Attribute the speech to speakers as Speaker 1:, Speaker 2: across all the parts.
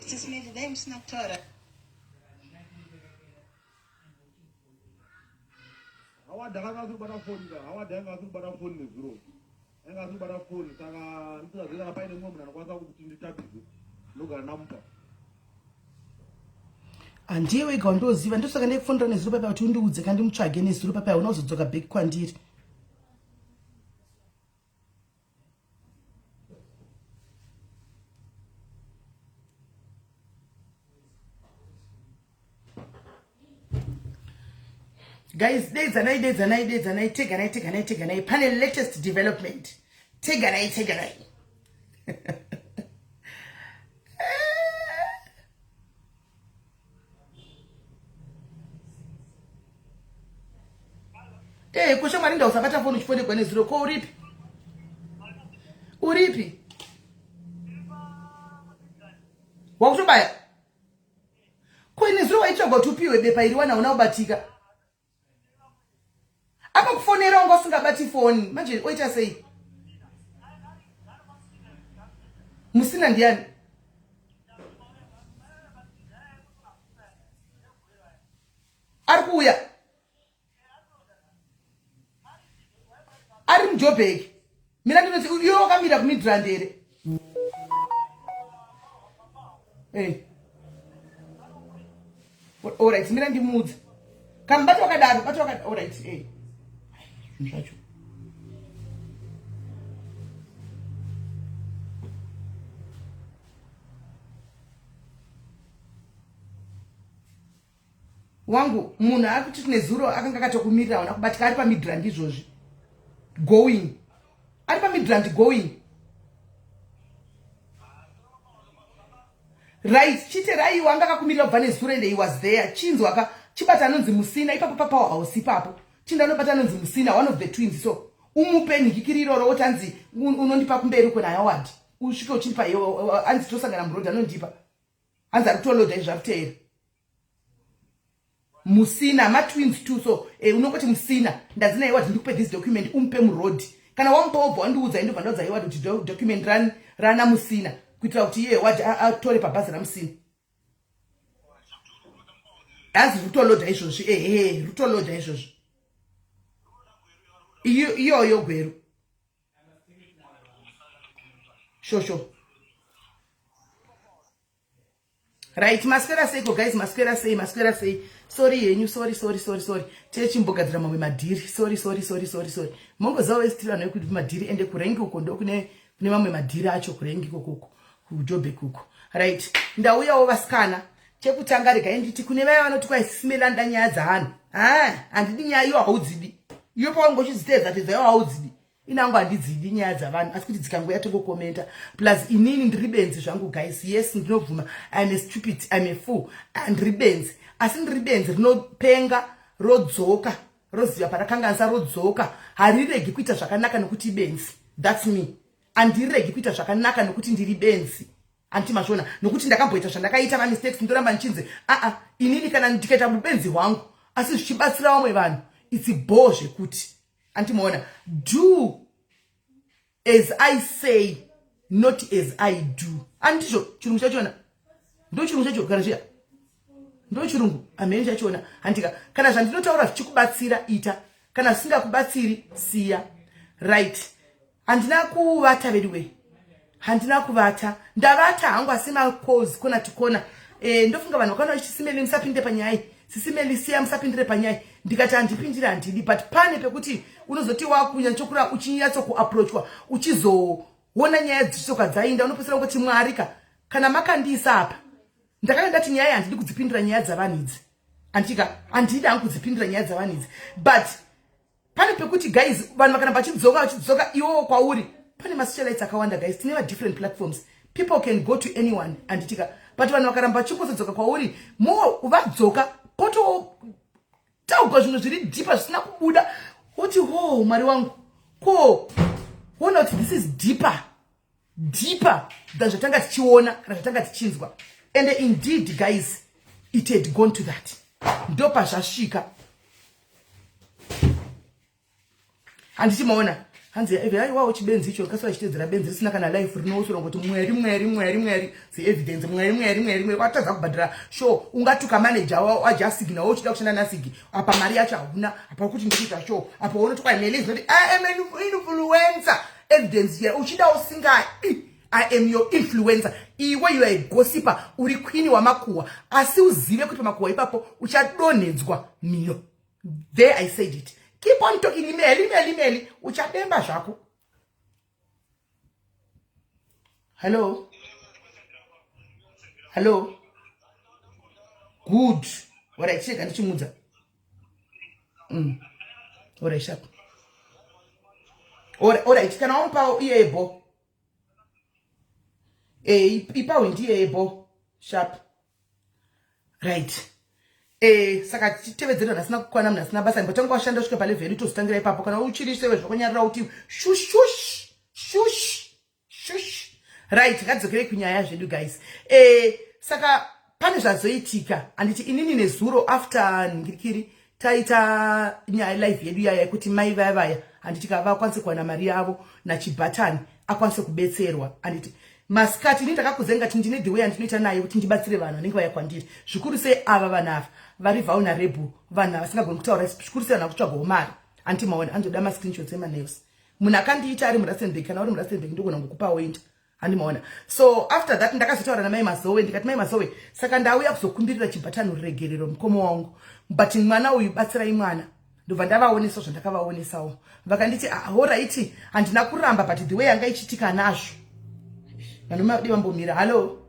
Speaker 1: SIS MELLY dai musina kutaura.
Speaker 2: Awadanga kubata phone ka, awadanga kubata phone nezuro. Enga kubata phone saka ndizazira paine mumwe anokwanisa kuti nditabize. Lugara namupa.
Speaker 3: Andiye wega ndoziva ndosaka ndikufundira nezuro papa kuti undiudze kandi mutsvage nezuro papa unozodzoka back kwandiri. Guys, take a panel latest development. Take a Hey, kusha marinda usabata phone chifone kwenye zero ko uripi? Uripi? Wakushobaya? Kwenye zero waichogwa tupiwe bepa iliwana unaobatika. Apa kufonera ngo singabati phone manje oita sei musina ndiani arikuya ari mjobeki mina ndinoti iyo kamira kumidrandere all right mina ndimudza kambati wakadaro bati wakadaro all right Mshacho. Wangu munhu akuti tine zuro akanga katokumirira ona kubatika ari pamidrand izvozvi going ari pamidrand going right chite rai wanga akakumirira kubva nezuro and he was there chinzwa aka chibata anonzi musina ipapo papawa house ipapo chindanobata anonzi musina one of the twins so umupe nhikikiriro rotanzi unondipa kumberi kuna yawadi usvike uchinipa anzi tosangana murodhi anondipa anzi ari kutoloda izvakuteera musina matwins too so unongoti musina ndadzina iwadi ndikupe this document umupe murodhi kana wamupa wobva wandiudza indobva ndaudza iwadi kuti document rana musina kuitira kuti iye wadi atore pabhazi ramusina anzi rutoloda izvozvi rutoloda izvozvi iyoyo gweru sure right maswera seiko guys maswera sei sorry yenyu sorry techimbogadzira mamwe madhiri sorry mongozawo esitira nayo kuti madhiri ende kurengi uko ndo kune mamwe madhiri acho kurengi uko kujobe kuko right ndauyawo vasikana chekutanga regai nditi kune vaya vanoti kwaisimelanda nyaya dzavanhu handidi nyaya iyo haudzidi iyo pawangochizitedza kuti zaiwa haudzidi inangu handidzidi nyaya dzavanhu asi kuti dzikangoya tongokomenta plus inini ndiri benzi zvangu guys yes ndinobvuma I'm a stupid I'm a fool ndiri benzi asi ndiri benzi rinopenga rodzoka roziva parakanganisa rodzoka hariregi kuita zvakanaka nokuti benzi that's me handiregi kuita zvakanaka nokuti ndiri benzi anti mashona nokuti ndakamboita zvandakaita mistakes ndoramba nchinzi inini kana ndikaita mubenzi hwangu asi zvichibatsira vamwe vanhu it's bore zvekuti antimaona do as I say not as I do andizvo chirungu chachona ndo chirungu chacho kana zviya ndo chirungu amene chachona andika kana zvandinotaura zvichikubatsira ita kana zvisingakubatsiri siya right handina kuvata anyway handina kuvata ndavata hangu asina cause kona tikona ndofunga vanhu vakana vachisimeli musapinde panyaya sisimeli siya musapindire panyaya ndikati handipindira handidi but pane pekuti unozoti wakunyachokura uchinyatso kuapproachwa uchizoona nyaya dzichisoka dzainda unopesera kuti mwarika kana makandiisa apa ndakanga ndati nyaya handidi kudzipindira nyaya dzavanhu idzi andika handidi hangu kudzipindira nyaya dzavanhu idzi but pane pekuti guys vanhu vakana vachidzoka iwo kwauri pane masocialites akawanda guys tineva different platforms people can go to anyone anditika but vanhu vakaramba vachingozodzoka kwauri vadzoka poto tauga zvinhu zviri deeper zvisina kubuda uti mwari wangu wona kuti this is deeper than zvatanga tichiona kana zvatanga tichinzwa and indeed guys it had gone to that ndo pazvasvika handiti maona hanzi aiwawo chibenzi icho kaswa chitedzera benzi risina kana life rinosura ngoti mweri evidence mweri watadza kubhadhara show ungatuka manager wajasigna wochida kushanda nasigi apa mari yacho hauna apa kuti ndikuita show apa unoti kwa Melly is not I am an influencer evidence here uchida usinga I am your influencer. Iwe you are a gossiper. Uri queen wa makuwa. Asi uzive kuti makuwa ipapo uchadonedzwa mino. There I said it. Keep on talking Melly. Uchademba zvako. Hello. Good. Alright, check and chimudza. Alright, sharp. Alright, kana umpa iyebo. Ipa wendi ebo sharp right saka titevedzera nasina kukwana mnasina basa mbotonga washanda kusvika pale vheri tozitangira ipapo kana uchirisewe zvakonyarira kuti shush right ngadzokere kunyaya zvedu guys saka pane zvazoitika anditi inini nezuro after ngirikiri taita nyaya live yedu yaya kuti mai vaya anditi kava kwanise kuwana mari yavo nachibhatani akwanise kubetserwa anditi masikati ndakakuzenga kuti ndine the way andinoita nayo kuti ndibatsire vanhu vanenge vaya kwandiri zvikuru sei ava vanhu ava vari vulnerable vanhu vasingagoni kutaura zvikuru sei vanhu vakutsvaga mari andimaona andoda mascreenshots emails munhu akandiita ari murustenburg kana uri murustenburg ndogona kukupa wenda andimaona so after that ndakazotaura namai Mazowe ndikati mai Mazowe saka ndauya kuzokumbirira chibhatani ruregerero mukoma wangu but mwana uyu batsirai mwana ndobva ndavaonesa zvandakavaonesawo vakanditi alright handina kuramba but the way yanga ichitika nazvo vanhu madi vambomira hallo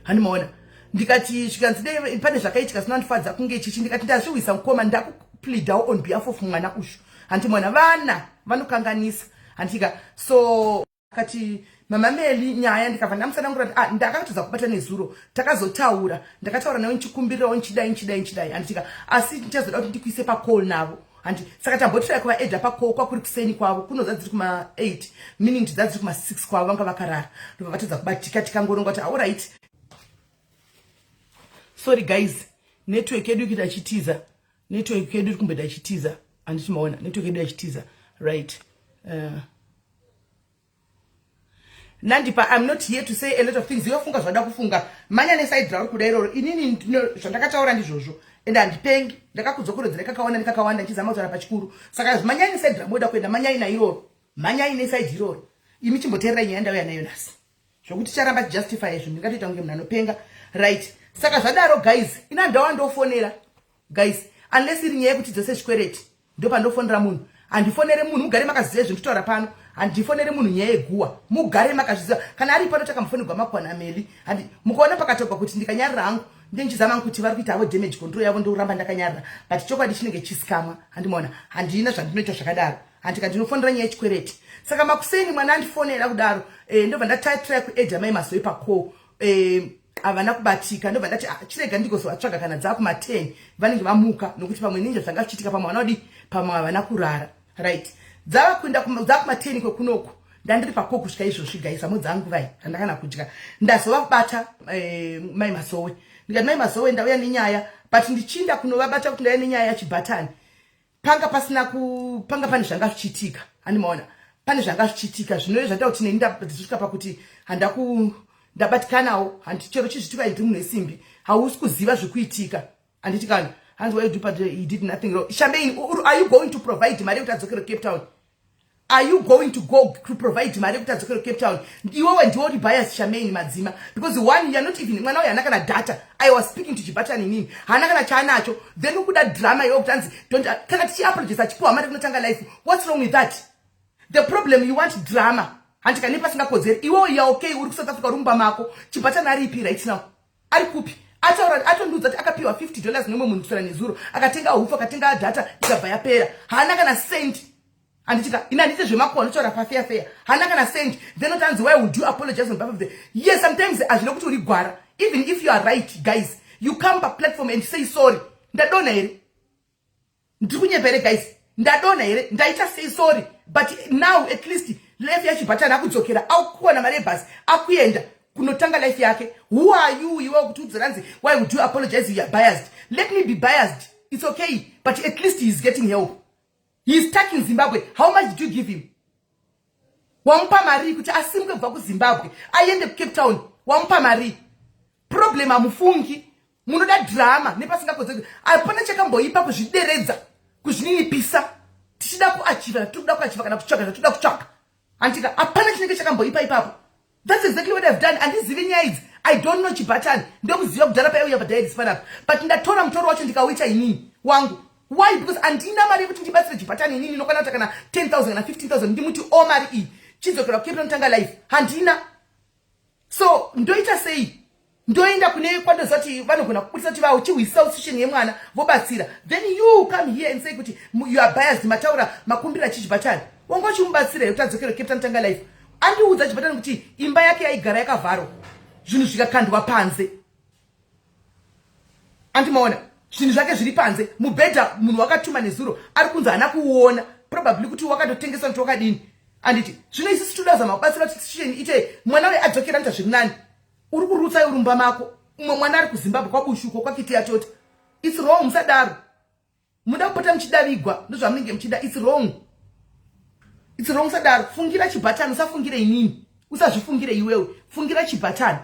Speaker 3: handimaona ndikati zvikanzi pane zvakaitika zvinondifadza kunge ichichi ndikati ndazviwisa mukoma ndakupleadawo on behalf of mwana ushu handimaona vana vanokanganisa handika so akati mama Melly nyaya ndikabva ndamusanangura ndakatodza kubata nezuro takazotaura ndakataura nawe nchikumbirirawo nchidai handika asi ndichazoda kuti ndikuise pacall navo and saka tambotirai kuvaedha pacall kwakuri kuseni kwavo kunoza dziri kuma8 meaning dzadziri kuma6 kwavo vanga vakarara ndobva vatodza kubatika tikangoronga kuti alright sorry guys network yedu ikuita ichitiza network yedu iri kumbeda ichitiza handitimaona network yedu ichitiza right nandipa I'm not here to say a lot of things yofunga zvada kufunga manya neside rauri kuda iroro inini zvandakataura ndizvozvo ende handipengi ndakakudzokoredzera kakawanda ndikakawanda ndichizama kutaura pachikuru saka manyai neside ramoda kuenda manyai nairoro manyai neside iroro imi chimboteererai nyaya ndauya nayo nhasi zvokuti ticharamba tijustify izvo ndingatoita kunge munhu anopenga right saka zvadaro guys ina ndawandofonera guys unless iri nyaya yekuti dzose chikwereti ndopandofonera munhu handifonere munhu mugare makaziva zvenditaura pano handifonere munhu nyaya yeguwa mugare makazviziva kana ari pano takamufonirwa makwana Melly handi mukaona pakatogwa kuti ndikanyarira hangu ndenchizama kuti vari kuita avo damage control yavo ndokuramba ndakanyarira but chokwadi chinenge chisikamwa handimaona handina zvandinoita zvakadaro handika ndinofonera nyaya yechikwereti saka makuseni mwana andifonera kudaro ndobva ndatatira kuedha mai Mazowe pacall havana kubatika ndobva ndati chirega ndigozovatsvaga kana dzakuma10 vanenge vamuka nokuti pamwe ninje zvanga zvichiitika pamwe vanodi pamwe havana kurara right dzavakuenda dzakuma10 kwekunoku ndandiri pacall kusvika izvozvi guys hamo dzangu vai handakana kudya ndazovabata mai Mazowe ndikati mai Mazowe ndauya nenyaya but ndichinda kunovabata kuti ndauya nenyaya yachibhatani panga pane zvanga zvichiitika handimaona pane zvanga zvichiitika zvinove zvataura kuti ndazvika pakuti ndabatikanawo handichero chizvitika ndiri munhu wesimbi hausi kuziva zvikuitika handiti kana hanzi why do but he did nothing wrong Shambeni are you going to provide mari yekuti adzokere Cape Town are you going to go to provide mari yekuti adzokere Cape Town iwewe ndiwo uri bias Shambeni madzima because one you are not even mwana uyu hana kana data I was speaking to chibhatani inini hana kana chaanacho then ukuda drama iwe kuti hanzi kana tichiapologize achipuwa mari kunotanga life what's wrong with that the problem you want drama handika nepasingakodzeri iwewe you are okay uri kuSouth Africa rumba mako chibhatani ari ipi right now ari kupi atondiudza kuti akapiwa $50 nemwe munhu kusora nezuro akatenga hufu akatenga data ikabva yapera haana kana cent anditika ina ndite zvemakuwa anotaura pafeafea haana kana cent then utanzi why would you apologize on behalf of the yes sometimes hazvina kuti uri gwara even if you are right guys you come pa platform and say sorry ndadona here ndiri kunyepere guys ndadona here ndaita say sorry but now at least life yachibhatani akudzokera akuwana mari yebhasi akuenda kunotanga life yake who are you iwe kuti udzoranzi why would you apologize you are biased let me be biased it's okay, but at least he's getting help. He's stuck in Zimbabwe. How much did you give him? Wampa mari kuti asimuke kubva kuZimbabwe aende kuCape Town. Wampa mari. Problem amufungi. Munoda drama nepasingakozeki. Apana chakamboipa kuzvideredza, kuzvininipisa. Tichida kuachiva, toda kuachiva kana kutsvaka, toda kutsvaka. Antika apana chinenge chakamboipa ipapo. That's exactly what I've done. And this nyaya I don't know chibatani. Ndokuziva kudhara pa uya padai dispanapa. But ndatora mutoro wacho ndikawita inini wangu. Why? Because andina mari kuti ndibatsire chibatani inini nokana kana 10,000 na 15,000 ndimuti o mari iyi. Chizokera kukepa ntanga life. Handina. So ndoita sei. Ndoenda kune kwando zati vanogona kuputsa kuti vawo chiwisa situation yemwana vobatsira. Then you come here and say kuti you are biased mataura makumbira chichibatani. Wangochi mubatsire utadzokera kukepa ntanga life. Andiudza chibatani kuti imba yake yaigara yakavharo. Zvinhu zvikakandwa panze. Andimaona zvinhu zvake zviri panze, mubhedha munhu wakatuma nezuro ari kunzi hana kuona, probably kuti wakatotengesa kuti wakadini. Anditi zvino isi todaza mabatsira situation ite mwana we adzokera nta zviri nani. Uri kurutsa urumba mako. Umwe mwana ari kuZimbabwe kwabushuko kwakiti yatota. It's wrong musadaro. Muda kupota muchidavigwa ndozvamunenge muchida. It's wrong. It's wrong sadaro. Fungira chibatani, usafungire inini. Usazvifungire iwewe. Fungira chibatani.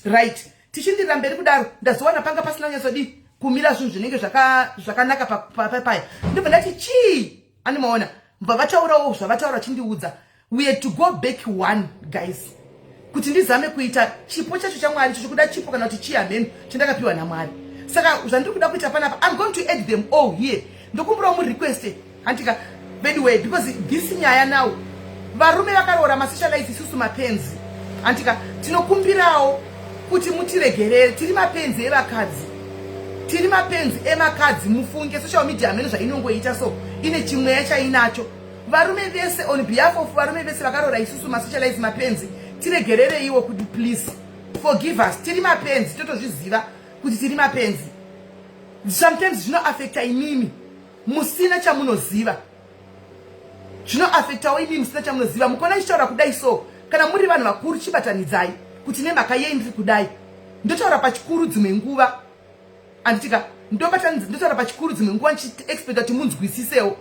Speaker 3: Right. Tichindira mberi kudaro ndazowana panga pasina nyasodi kumira zvinhu zvinenge zvakanaka paya. Ndibva ndati chi animaona mbva vataurawo zvavataura chindiudza. We had to go back one, guys. Kuti ndizame kuita chipo chacho chaMwari chokuda chipo kana kuti chiameno chandakapiwa naMwari. Saka zvandiri kuda kuita panapa, I'm going to add them all here. Ndokumbura mu request antika by the way, because this nyaya now varume vakaroora masocialize isusu mapenzi. Antika tinokumbirawo kuti mutiregerere, tiri mapenzi evakadzi. Tiri mapenzi emakadzi mufunge social media amene zvainongoita so ine chimweya chainacho. Varume vese on behalf of varume vese vakaroora isusu masocialize mapenzi, tiregerere iwo kuti please forgive us. Tiri mapenzi totozviziva kuti tiri mapenzi. Sometimes zvino affecta imimi musina chamunoziva. Zvino affecta imimi musina chamunoziva. Mukona chichaura kudai so kana muri vanhu vakuru chibatanidzai kuti nemhaka yeindiri kudai. Ndotaura pachikuru dzimwe nguva. Anditika ndotaura pachikuru dzimwe nguva nchiexpecta kuti munzwisisewo.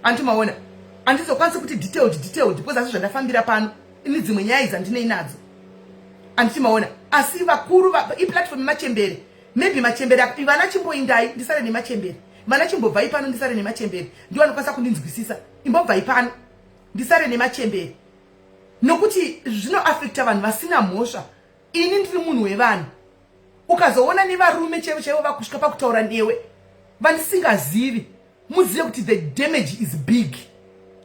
Speaker 3: Andimaona andizokwanisa kuti detailed because asi zvandafambira pano ini dzimwe nyaya dzandinei nadzo. Andimaona asi vakuru iplatform machembere. Maybe machembere ivana chimboindai ndisare nemachembere. Vana chimbobvai pano ndisare nemachembere. Ndiwo anokwanisa kundinzwisisa. Imbobvai pano ndisare nemachembere. Nokuti zvino affecta vanhu vasina mhosva. Ini ndiri munhu wevanhu. Ukazoona nevarume chevo vakusvika pakutaura newe vandisingazivi, muzive kuti the damage is big.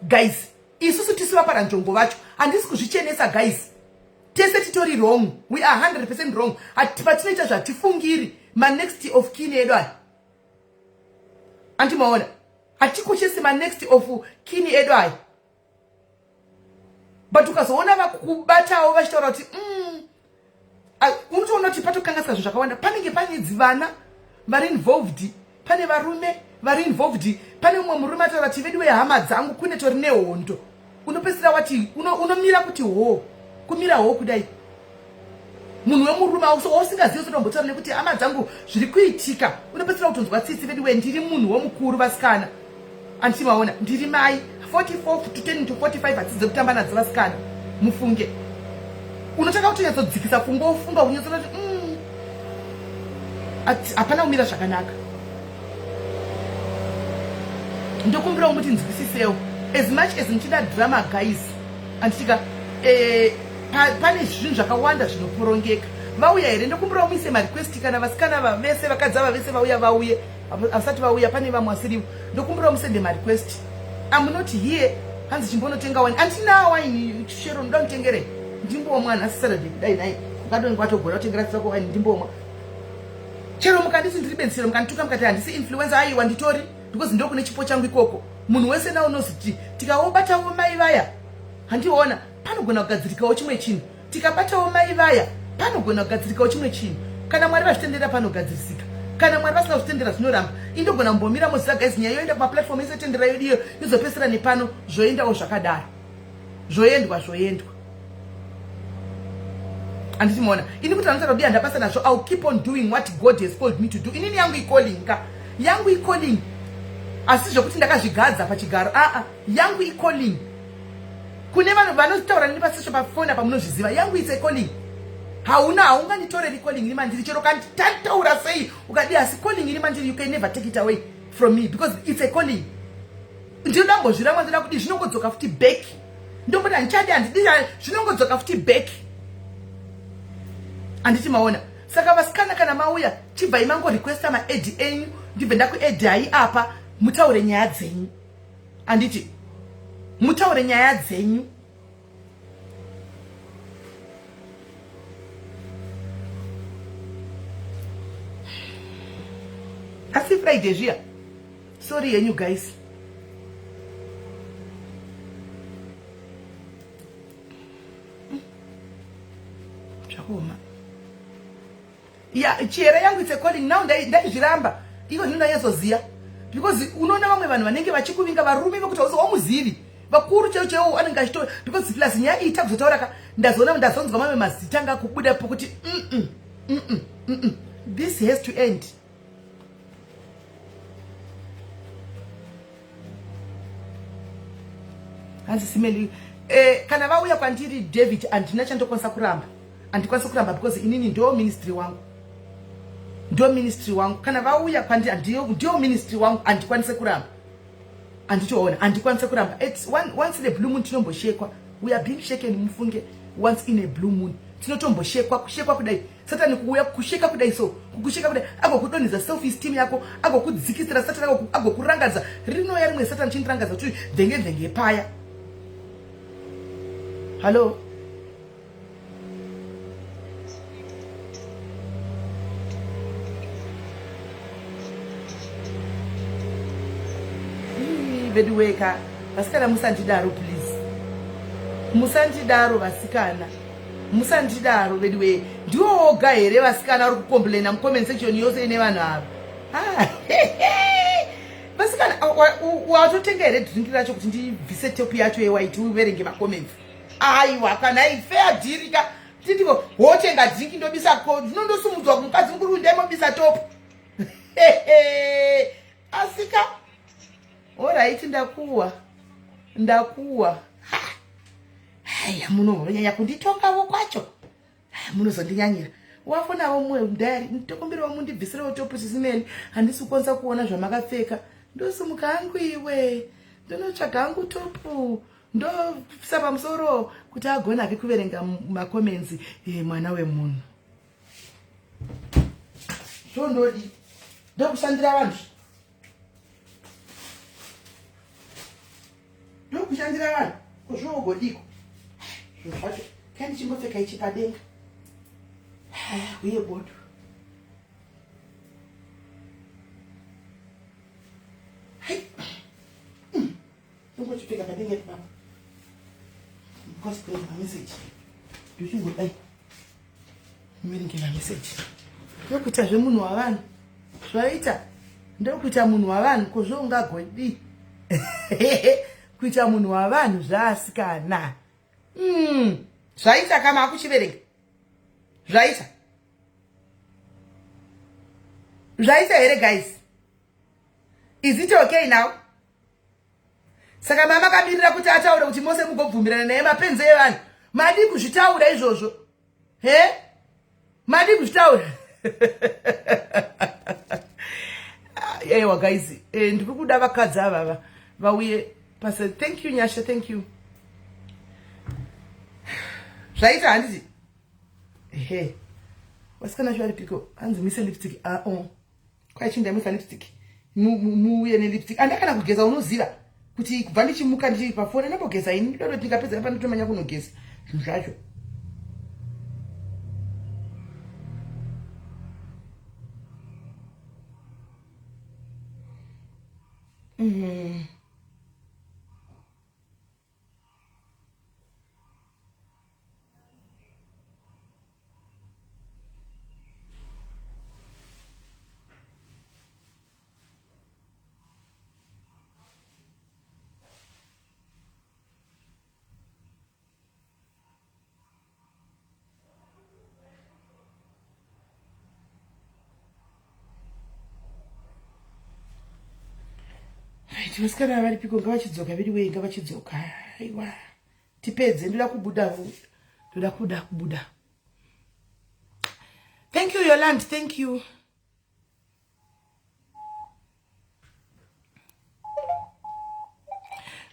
Speaker 3: Guys, isusu tisi vaparanjongo vacho handisi kuzvichenesa guys. Tese titori wrong. We are 100% wrong. Patinoita zvatifungiri next of kin edu aya. Antimaona hatikoshesi next of kin edu aya. But ukazoona vakubatawo vachitaura kuti unotoona kuti patokangasika zvinhu zvakawanda. Panenge pane dzivana vari involved, pane varume vari involved, pane umwe murume ataura kuti vedu vehama dzangu kune tori nehondo. Unopesera wati unomira kuti ho kumira ho kudai. Munhu wemurume usingazivi unombotaura nekuti hama dzangu zviri kuitika. Unopesera kutonzwa tsitsi vedu ndiri munhu womukuru vasikana. Antimaona ndiri mai 44 to 10 to 45 atidze kutamba nadzo vasikana. Mufunge. Unotaka kutonyatsadzikisa fungo ufunga unyatsona kuti hapana kumira zvakanaka. Ndokumbira kuti nzwisisewo. As much as nchida drama guys, antika pane zvinhu zvakawanda zvinoporongeka. Vauya here ndokumbira muise request kana vasikana vese vakadzava vese vauye asati vauya pane vamwe asirivo. Ndokumbira musende request. I'm not here. Hanzi chimbonotenga wine. Antina wine chero ndonitengere. Ndimbomwa na Saturday dai nai. Ukadoni kwatogora kutengera tsako wine ndimbomwa. Chero mukandisi ndiribentsira mukantuka mukati handisi influencer ayi wanditori because ndokune chipo changu ikoko. Munhu wese nawo unoziti tikaobatawo mai vaya handiona panogona kugadzirikawo chimwe chinhu. Tikabatawo mai vaya panogona kugadzirikawo chimwe chinhu. Kana Mwari vazvitendera panogadzirisika. Kana Mwari vasina kuzvitendera zvinoramba. Indogona mbomira muzisa guys nyaya yoenda kumaplatform yese tendera yedu iyo izopesera nepano zvoendawo zvakadaro. Zvoendwa. Anditimaona ini kuti anotaura kuti handapasa nazvo. I'll keep on doing what God has called me to do. Inini yangu ikolinga. yangu icalling asi zvokuti ndakazvigadza pachigaro yangu icalling kune vanhu vanotaura neni pasisho pafoni apa munozviziva yangu its calling haunganitoreri calling iri mandiri chero kanditataura sei ukadi asi calling iri mandiri you can never take it away from me because it's a calling ndinodambozviramwa ndoda kuti zvinongodzoka futi back ndomboti handichadi handidii zvinongodzoka futi back handiti maona saka vasikana kana mauya chibvai mangorequesta maedi enyu ndibve ndakuedi hai apa mutaure nyaya dzenyu handiti mutaure nyaya dzenyu asi friday zviya sorry yenyu guys zvakaoma ya chiera yangu its calling now ndaizviramba iko ndinonyazoziya because unoona vamwe vanhu vanenge vachikuvinga varume vekuti wamuzivi vakuru chero chero anenge achito because plus nyaya ita kuzotaura ndazonzwa mamwe mazita anga kubuda pokuti this has to end. SIS MELLY kana vauya kwandiri David andina chandokwanisa kuramba andikwanisa kuramba because inini ndo ministry wangu kana vauya kwandiri ndio ministry wangu andikwanisa kuramba anditoona andikwanisa kuramba it's once in a blue moon tinomboshekwa we are being shaken mufunge once in a blue moon tinotomboshekwa kushekwa kudai satani kuuya kusheka kudai so kukusheka kudai agokudonhedza self esteem yako agokudzikisira satani agokurangadza rinouya rimwe satani chindirangadza kuti dhenge paya. Hello. Veduweka vasikana musandidaro please musandidaro vasikana musandidaro veduwe ndiwo oga here vasikana vari kucomplaina mucomment section yose ine vanhu ava vasikana watotenga here drinki racho kuti ndibvise tepu yacho yewaiti uverenge macomments aiwa kana ife adirika tindiko wotenga drinki ndobisa ndinondosumudzwa kumukadzi mukuru ndaimobisa topu asika alright ndakuwa haya munonyanya kunditongavo kwacho munozondinyanyira wafonavo mumwe mudhari nditokumbirawo mundibvisirewo topu SIS MELLY handisi kukwanisa kuona zvamakapfeka ndosimuka hangu iwe ndinotsvaga hangu topu ndobvisa pamusoro kuti agona hake kuverenga macomments mwana wemunhu zvondodi ndokushandira vanhu ndokushandira vanhu kozvoogodiko zvinhu zvacho kandi chimbopfeka ichi padenga uye bodo nongochipfeka padenga papa cosplay message ndochingodai uverenge message ndokuita zvemunhu wavanhu zvaita ndokuita munhu wavanhu kozvoungagodi kuita munhu wavanhu zvaasikana zvaita kama akuchiverenga zvaita here guys is it okay now saka mama akamirira kuti ataure kuti mose mugobvumirana naye mapenzi evanhu madi kuzvitaura izvozvo madi kuzvitaura aiwa guys ndiri kuda vakadzi ava vauye pasa. Thank you Nyasha, thank you. Zvaita handiti vasikana shwari piko hanzi mise lipstick kwaichindaimisa lipstick muuye nelipstick andakana kugeza unoziva kuti kubva ndichimuka ndichiri pafoni ndambogeza ini ndodoti ndikapedza apa ndotomanya kunogeza zvinhu zvacho vasikana vari piko ngavachidzoka viri wei ngavachidzoka aiwa tipedze ndoda kubuda thank you Yolande thank you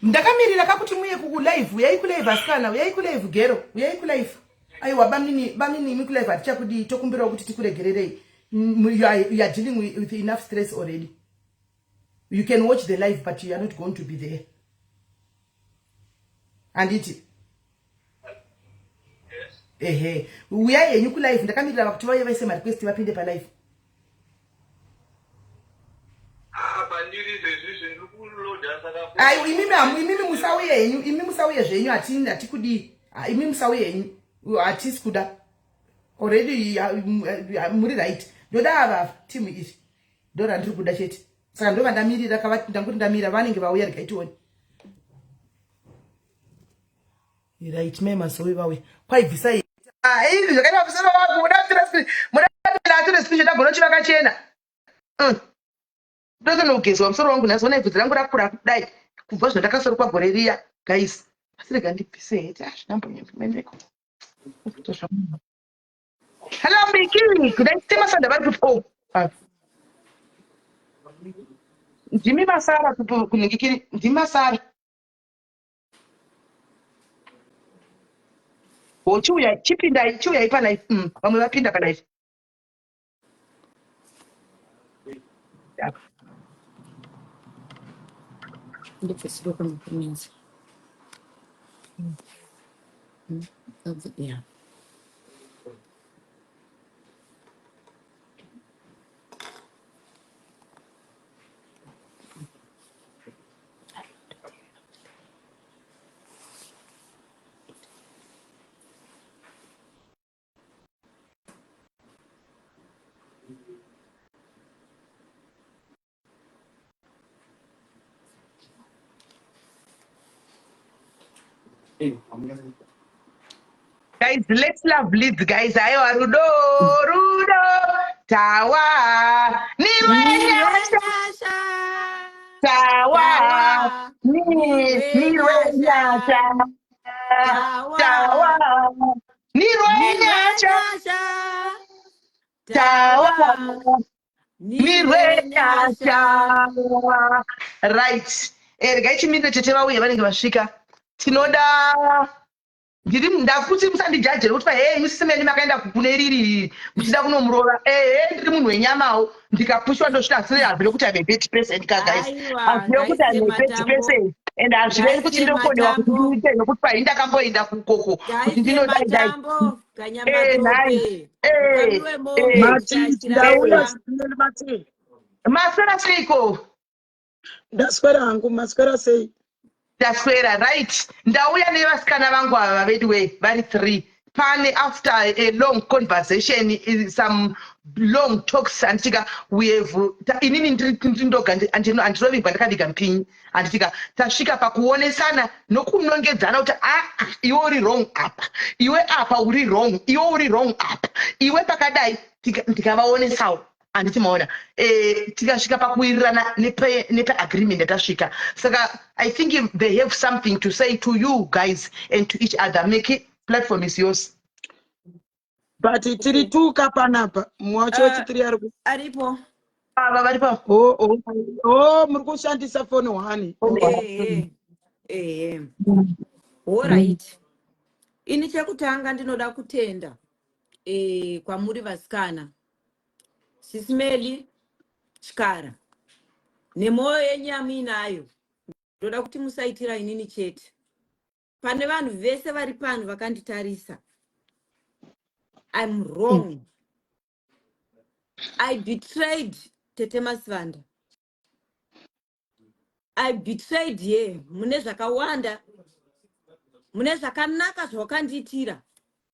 Speaker 3: ndakamirira kakuti muye kulive uyai kulive vasikana uyai kulive gero uyai kulive aiwa bamini imi kulive hatichakudi tokumbirawo kuti tikuregererei you are dealing with enough stress already. You can watch the live, but you are not going to be there. And it. Yes. We are in live. Ndakamirira vakuti vauye vaise request vapinde pa live. Imimi musauye zvenyu hatikudi. Imimi musauye yenyu hatisi kuda. Already muri right. Ndoda ava team iri. Ndora ndiri kuda chete. Saka ndova ndamirira kavati ndanguti ndamira vanenge vauya rikaitioni. Right me Mazowe vawe. Kwaibvisa izvi zvakaita musoro wangu mudatira atore speech ndagona chivakachena. Ndozonogezwa musoro wangu nazona ibvudzi rangu rakura kudai kubva zvandakasorokwa gore riya guys. Asi rega ndibvise heti zvambonyemeko. Hello Mecky, kudai tema sanda vari kupo. Ndimi Masara kuningikiri ndimi Masara. Chiuya chipinda chiuya ipa life vamwe vapinda pa life.
Speaker 1: Ndipfesido kumupenzi. Yeah.
Speaker 3: Guys, let's love leads, guys. Ayo rudo tawa nirwenyasha tawa nirwenyasha tawa nirwenyasha tawa nirwenyasha. Right. Regai chimire Tete vauye vanenge vasvika. Tinoda ndiri ndakuti musandijajere kuti hey usisemeni makaenda kune riri muchida kunomurova ndiri munhu wenyamawo ndikapushwa ndosvika asiri hazvire kuti ame bad person guys hazvire kuti ame bad person and hazvirevi kuti ndinokonewa kuti ndiite nokuti pai ndakamboenda kukoko kuti ndinodai maswera seiko
Speaker 4: ndaswera hangu maswera sei
Speaker 3: ndaswera right ndauya nevasikana vangu ava vedu we vari 3 pane after a long conversation some long talks anditika we have inini ndindoga andirovigwa ndakaviga mpinyi anditika tasvika pakuonesana nokunongedzana kuti iwe uri wrong apa iwe apa uri wrong iwe uri wrong apa iwe pakadai ndikavaonesawo anditi maona tikasvika pakuwirirana nepe agreement yatasvika saka I think they have something to say to you guys and to each other. Mecky, platform is yours.
Speaker 4: But tiri tuka panapa mwacho tiri
Speaker 1: aripo
Speaker 4: muri kushandisa phone 1
Speaker 1: all right ini chekutanga ndinoda kutenda kwamuri vasikana SIS MELLY chikara nemwoyo yenyama inayo ndoda kuti musaitira inini chete pane vanhu vese vari pano vakanditarisa. I'm wrong. I betrayed Tete Masibanda. I betrayed ye mune zvakawanda mune zvakanaka zvakandiitira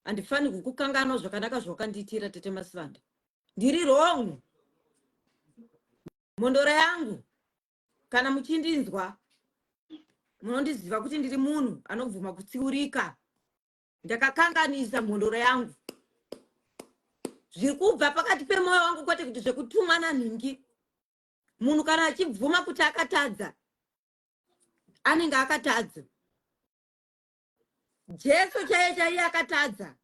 Speaker 1: handifani kukukanganwa zvakanaka zvakandiitira Tete Masibanda. Ndiri wrong. Mondora yangu kana muchindinzwa munondiziva kuti ndiri munhu anobvuma kutsiurika. Ndakakanganisa mondoro yangu. Zviri kubva pakati pemoyo wangu kwete kuti zvekutumana nhingi. Munhu kana achibvuma kuti akatadza anenge akatadza. Jesu chaiye akatadza,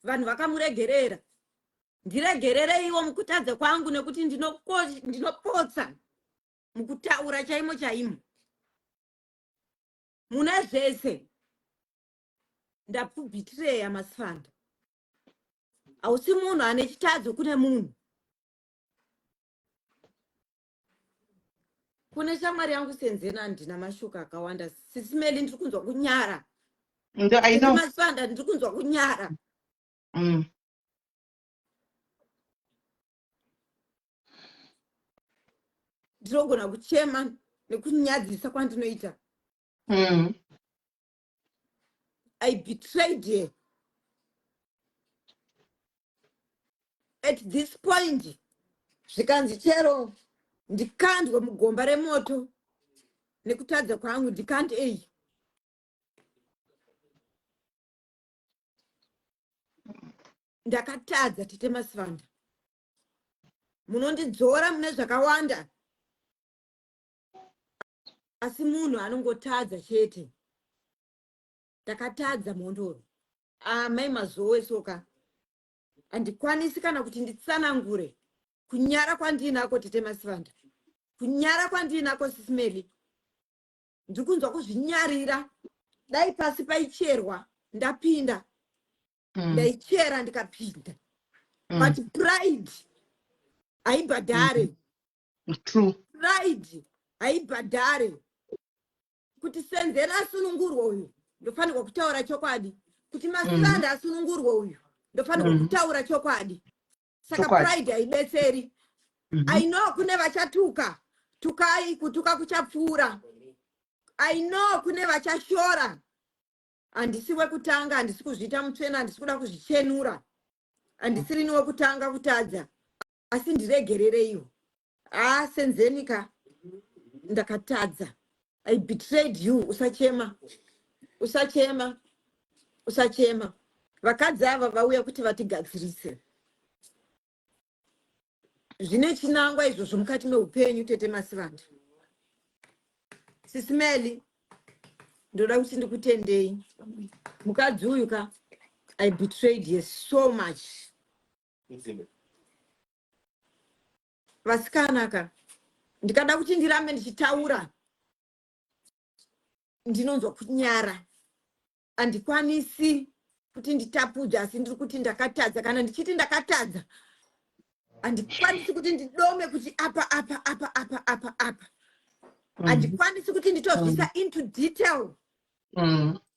Speaker 1: vanhu vakamuregerera. Ndiregerere iwo mukutadza kwangu nekuti ndinopotsa mukutaura chaimo chaimo. Mune zvese ndakubhitireya Masibanda. Hausi munhu ane chitadzo kune munhu. Kune shamwari yangu Senzena ndina mashuka akawanda. SIS MELLY ndiri kunzwa kunyara.
Speaker 3: I know.
Speaker 1: Masibanda ndiri kunzwa kunyara. Ndinogona kuchema nekunyadzisa kwandinoita. I betrayed her. At this point, zvikanzi chero ndikandwe mugomba remoto nekutadza kwangu ndikandi ndakatadza Tete Masibanda. Munondidzora mune zvakawanda. Asi munhu anongotadza chete. Ndakatadza Mondoro. Mai Mazowe soka. Handikwanisi kana kuti nditsanangure kunyara kwandinako Tete Masibanda. Kunyara kwandinako SIS MELLY. Ndikunzwa kuzvinyarira. Dai pasi paicherwa ndapinda. Ndaichera ndikapinda. But pride haibhadhare.
Speaker 3: True.
Speaker 1: Pride haibhadhare. Kuti Senzena asunungurwa uyu ndofanirwa kutaura chokwadi. Kuti Masibanda asunungurwa uyu ndofanirwa kutaura chokwadi. Saka pride haidetseri. I know kune vachatuka. Tukai kutuka kuchapfuura. I know kune vachashora. Handisi wekutanga, handisi kuzviita mutsvena, handisi kuda kuzvichenura. Handisiri wekutanga kutadza. Asi ndiregerereiwo. Senzenika ndakatadza. I betrayed you. Usachema. Usachema. Usachema. Vakadzi ava vauya kuti vatigadzirise. Zvine chinangwa izvozvo mukati meupenyu Tete Masibanda. SIS MELLY ndoda kuti ndikutendei. Mukadzi uyu ka I betrayed you so much. Vasikana ka ndikada kuti ndirambe ndichitaura. Ndinonzwa kunyara. Handikwanisi kuti nditapudza asi ndiri kuti ndakatadza. Kana ndichiti ndakatadza handikwanisi kuti ndidome kuti apa. Handikwanisi kuti nditozvisa into detail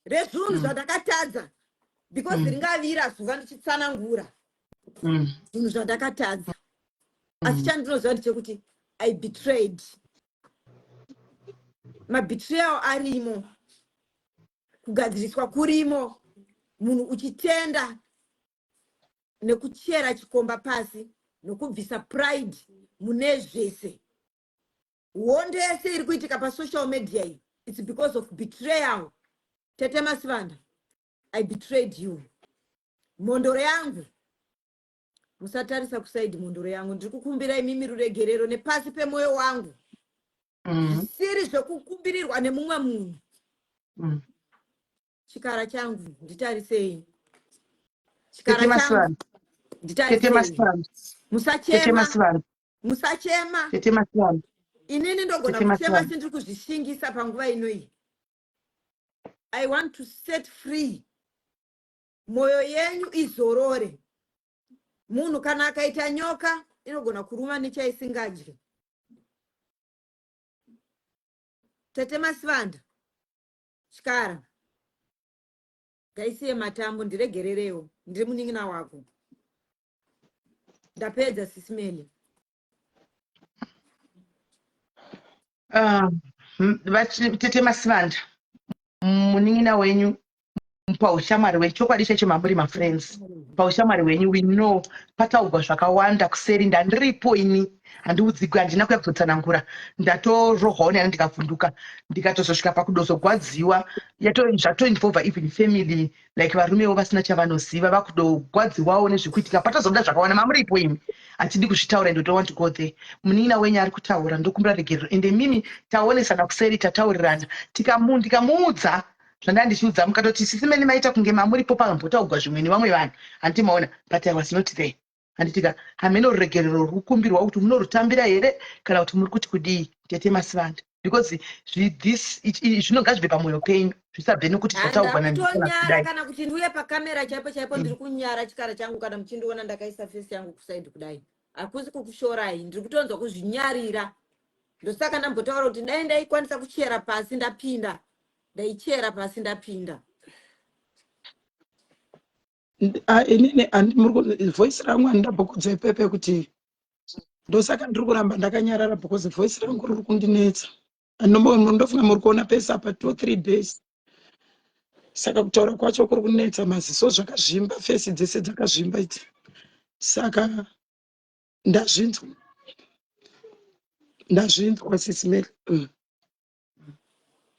Speaker 1: rezvinhu zvandakatadza because ringavira zuva ndichitsanangura zvinhu zvandakatadza. Asi chandinoziva ndechekuti I betrayed. Mabetrayal arimo. Kugadziriswa kurimo. Munhu uchitenda nekuchera chikomba pasi nokubvisa pride mune zvese. Hondo yese iri kuitika pasocial media iyi, it's because of betrayal. Tete Masibanda, I betrayed you. Mondoro yangu. Musatarisa kusaidi mondoro yangu. Ndiri kukumbira imimi ruregerero nepasi pemoyo wangu. Siri zvokukumbirirwa nemumwe munhu. Chikara changu nditarisei. Chikara changu nditarisei. Musachema. Musachema.
Speaker 3: Tete Masibanda.
Speaker 1: Inini ndogona kuchema sindiri kuzvishingisa panguva inoi. I want to set free. Moyo yenyu izorore. Munhu kana akaita nyoka inogona kuruma nechaisingadyi. Tete Masibanda. Chikara. Gaisiye matambo ndiregererewo. Ndiri munin'ina wako. Ndapedza SIS MELLY.
Speaker 3: Tete Masibanda, munin'ina wenyu paushamwari hwenyu chokwadi checho mamuri mafriends. Paushamwari hwenyu we know pataurwa zvakawanda kuseri ndandiripo ini handiudziki handina kuya kutotsanangura ndatorohwawo nani ndikavhunduka ndikatozosvika pakudozogwadziwa zvatoinvolva even family like varumewo vasina chavanoziva vakudogwadziwawo nezvekuitika patazobuda zvakawanda mamuripo imi hatidi kuzvitaura and we don't want to go there. Munin'ina wenyu ari kutaura ndokumbira regerero ende mimi taonesana kuseri tataurirana ndikamuudza zvandanga ndichiudza mukatoti sisi meni maita kunge mamuripo pambotaugwa zvimwe nevamwe vanhu handiti maona but I was not there. Handitika hamene ruregerero rukumbirwa kuti munorutambira here kana kuti muri kuti kudii Tete Masibanda, because zvinonga zvibve pamwoyo penyu zvisabve nokuti zvataugwa
Speaker 1: handakutonyara kana kuti ndiuye pakamera chaipo chaipo ndiri kunyara chikara changu kana muchindiona ndakaisa fesi yangu kusaidi kudai hakusi kukushorai ndiri kutonzwa kuzvinyarira ndosaka ndambotaura kuti dai ndaikwanisa kuchera pasi ndapinda ndaichera pasi ndapinda
Speaker 4: inini voice rangu handabhokudza ipepe kuti ndosaka ndiri kuramba ndakanyarara because voice rangu riri kundinetsa ndofunga muri kuona pesa pa 2-3 days saka kutaura kwacho kuri kunetsa maziso zvakazvimba fesi dzese dzakazvimba idzi saka ndazvinzwa SIS MELLY.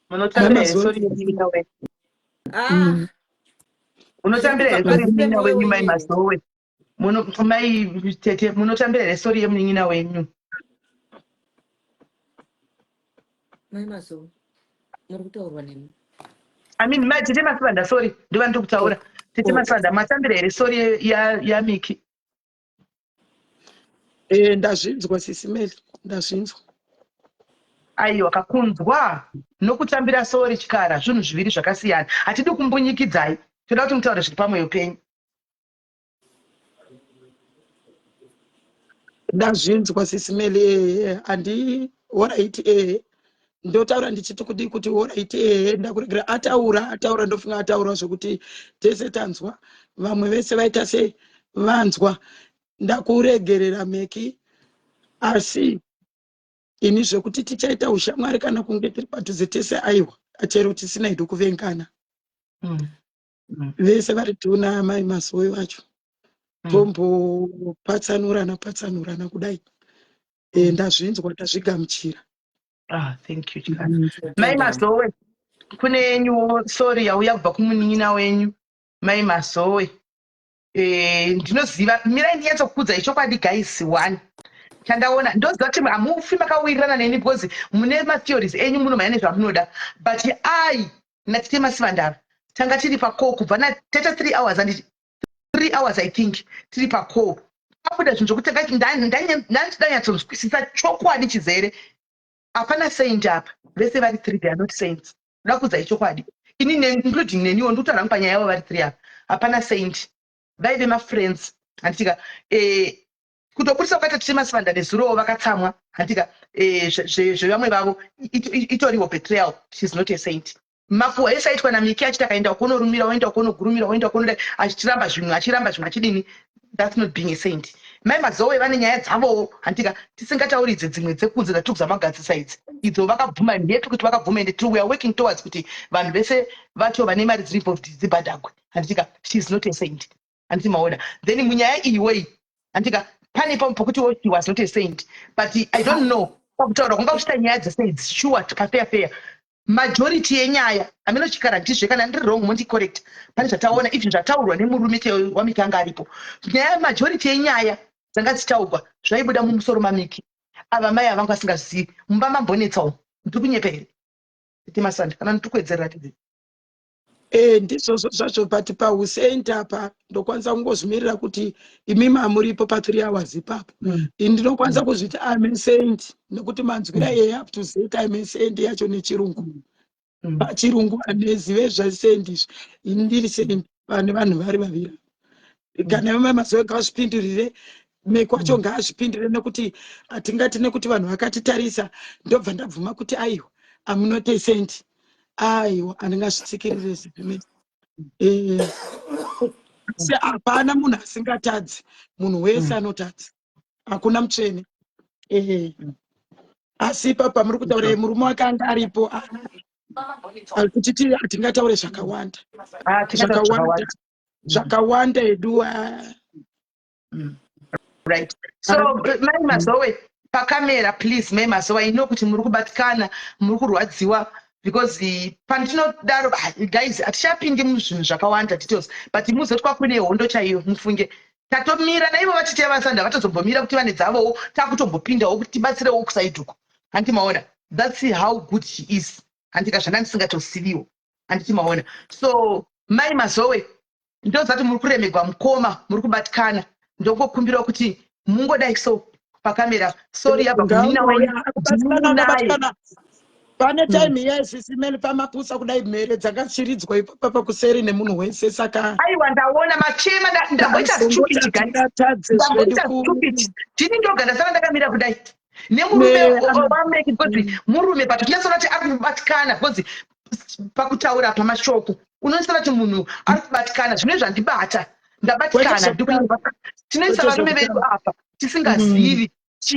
Speaker 3: Unotambira resori yemunin'ina wenyu mai Mazowe. Mai Tete munotambira resori yemunin'ina wenyu.
Speaker 1: mai Mazowe muri kutaurwa nemi
Speaker 3: Mai Tete Masibanda, sorry ndiva ndikutaura. Tete Masibanda matambira resori ya Mecky.
Speaker 4: Ndazvinzwa SIS MELLY, ndazvinzwa.
Speaker 3: Aiwa kakunzwa nokutambira sori chikara zvinhu zviviri zvakasiyana. Hatidi kumbunyikidzai. Toda kuti mutaure zviri pamwoyo penyu.
Speaker 4: Ndazvinzwa SIS MELLY handi alright ndotaura ndichiti kudi kuti alright ndakuregera ataura ndofunga ataura zvokuti tese tanzwa vamwe vese vaita sei vanzwa ndakuregerera Mecky asi ini zvokuti tichaita ushamwari kana kunge tiri padhuze tese aiwa chero tisina ido kuvengana vese vari tuna mai Mazowe vacho tombopatsanurana kudai ndazvinzwa ndazvigamuchira.
Speaker 3: Thank you chikara. Mai Mazowe kune yenyu sorry yauya kubva kumunin'ina wenyu mai Mazowe. Ndinoziva mirai ndinyatsokuudza ichokwadi guys 1 chandaona ndoziva kuti hamufi makawirirana neni because mune matheories enyu munomhanya nezvamunoda but naTete Masibanda tanga tiri pacall kubva natete 3 hours and 3 hours I think tiri pacall abuda zvinhu zvokuti ndanyatsonzwisisa chokwadi chizere hapana saint apa vese vari 3 they are not saints ndoda kuudza ichokwadi inini including neniwo ndikutaura hangu panyaya yavo vari 3 apa hapana saint vaive mafriends handitika kutopurisa kwakaita Tete Masibanda nezurowo vakatsamwa handitika zvevamwe vavo itoriwo betrayal. She's not a saint. Mafuwa ese aitwa naMecky achiti akaenda kunorumira oenda kunogurumira oenda kunoda achiramba zvimwe achidini, that's not being a saint. Mai Mazowe vane nyaya dzavowo handitika tisingatauridzwe dzimwe dzekunze dzatiri kuzamagadzisa idzi idzo vakabvuma ndetu kuti vakabvuma ende we are working towards kuti vanhu vese vacho vane mari dziri involved dzibhadhagwe handitika she's not a saint handiti maona then munyaya iyiwei handitika pane pamwe pokuti she was not a saint but I don't know pakutaura kunga kuchita nyaya dzesaints sure pafair majority yenyaya ameno chikara ndizve kana ndiri wrong mundi correct pane zvataona even zvataurwa nemurume waMecky anga aripo nyaya majority yenyaya dzanga dzichitaurwa zvaibuda mumusoro maMecky ava mai avangu vasingazivi mumba mambonetsawo ndiri kunyepa here Tete Masibanda kana ndiri kuwedzerera tidzi
Speaker 4: ndizvozvo zvacho but pahusaint apa ndokwanisa kungozvimirira kuti imimi hamuripo pa3 hours ipapo ndinokwanisa kuzviti I'm a saint nekuti manzwira up to say I'm a saint yacho nechirungu pachirungu hanezive zvasaint izvi ini ndiri saint pane vanhu vari vaviri kana mai Mazowe ngazvipindurire Mecky wacho ngaazvipindure nekuti hatingati nekuti vanhu vakatitarisa ndobva ndabvuma kuti aiwa I'm not a saint aiwa andingazvitsikirire zvimwe hapana munhu asingatadzi munhu wese anotadzi hakuna mutsvene asi ipapa muri kutaura murume wake anga aripo kuti hatingataure zvakawanda edu
Speaker 3: right. So mai Mazowe pakamera please mai Mazowe ino kuti muri kubatikana muri kurwadziwa because pandinodaro guys hatichapindi muzvinhu zvakawanda details but muzoti kwakune hondo chaiyo mufunge tatomira naivo vatite vasanda vatozombomira kuti vane dzavowo takutombopindawo kuti tibatsirewo kusaidhuko handiti maona. That's how good she is. Handika zvana ndisingatosiviwo handiti maona. So mai Mazowe ndozati muri kuremegwa mukoma muri kubatikana ndokukumbirawo kuti mungodai so pakamera sorry yabva kunina
Speaker 4: wainaye pane time iya SIS MELLY pamapusa kudai mhere dzakashiridzwa ipapo kuseri nemunhu wese saka
Speaker 3: aiwa ndaona machema ndamboita stupid tini ndoga ndasara ndakamira kudai nemurume wameki because murume but tinyasora kuti ari kubatikana because pakutaura pamashoko unoisara kuti munhu ari kubatikana zvine zvandibata ndabatikana tinoisa varume vedu apa tisingazivi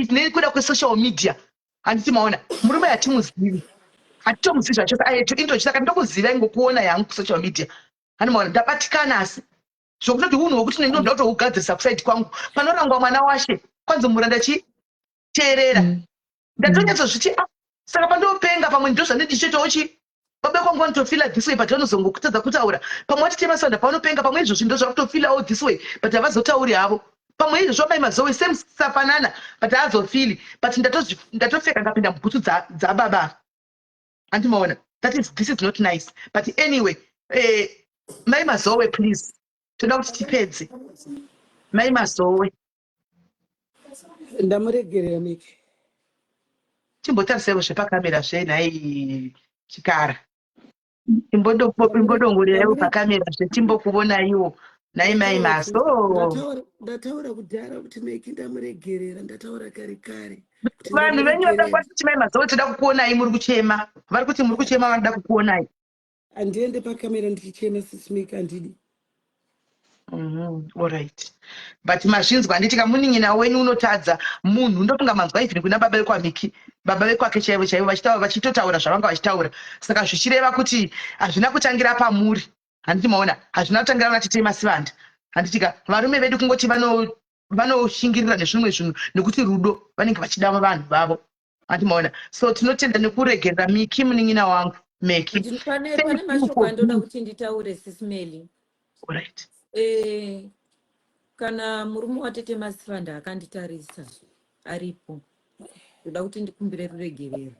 Speaker 3: nekuda kwesocial media handiti maona murume hatimuzivi hatitomuzivi zvachose ayetu indozvi saka ndokuziva ingokuona yangu kusocial media handi maona ndabatikana asi zvokutoti unhu hwokuti ndinoda kutohugadzirisa kusaidi kwangu panorangwa mwana washe kwanzi muranda chiteerera ndatonyatso saka pandopenga pamwe ndo zvandichichoitawo baba kwangu vanotofila this way but vanozongokutadza kutaura pamwe vatitemasanda pavanopenga pamwe izvozvi ndo zvakutofilawo this way but havazotauri havo pamwe izvozvo mai Mazowe same safanana but haazofili but ndatopfeka ngapinda mubhutsu dzababa handi maona this is not nice but anyway mai Mazowe please toda kuti tipedze mai Mazowe
Speaker 4: ndamuregerera Mecky
Speaker 3: chimbotarisaiwo zvepakamera zvenhai chikara imbodongoreraiwo pakamera zvetimbokuonaiwo nai mai Mazowe
Speaker 1: ndataura kudhara kuti Mecky ndamuregerera ndataura kare kare
Speaker 3: vanhu venyu vada kuti mai Mazowe toda kukuonai muri kuchema vari kuti muri kuchema vanoda kukuonai
Speaker 1: handiende pakamera ndichichema SIS Mecky handidi
Speaker 3: alright but mazvinzwa handiti kamunin'ina wenyu unotadza munhu ndofunga manzwa even kuna baba vekwamiki baba vekwake chaivo chaivo vachitotaura zvavanga vachitaura saka zvichireva kuti hazvina kutangira pamuri handiti maona hazvina kutangira vana Tete Masibanda handitika varume vedu kungoti vanoshingirira nezvimwe zvinhu nekuti rudo vanenge vachida vanhu vavo handiti maona so tinotenda nekuregerera Miki munin'ina wangu Mecky
Speaker 1: pane mashoko andoda kuti nditaure SIS MELLY
Speaker 3: alright
Speaker 1: kana murume waTete Masibanda akanditarisa aripo ndoda kuti ndikumbire ruregerero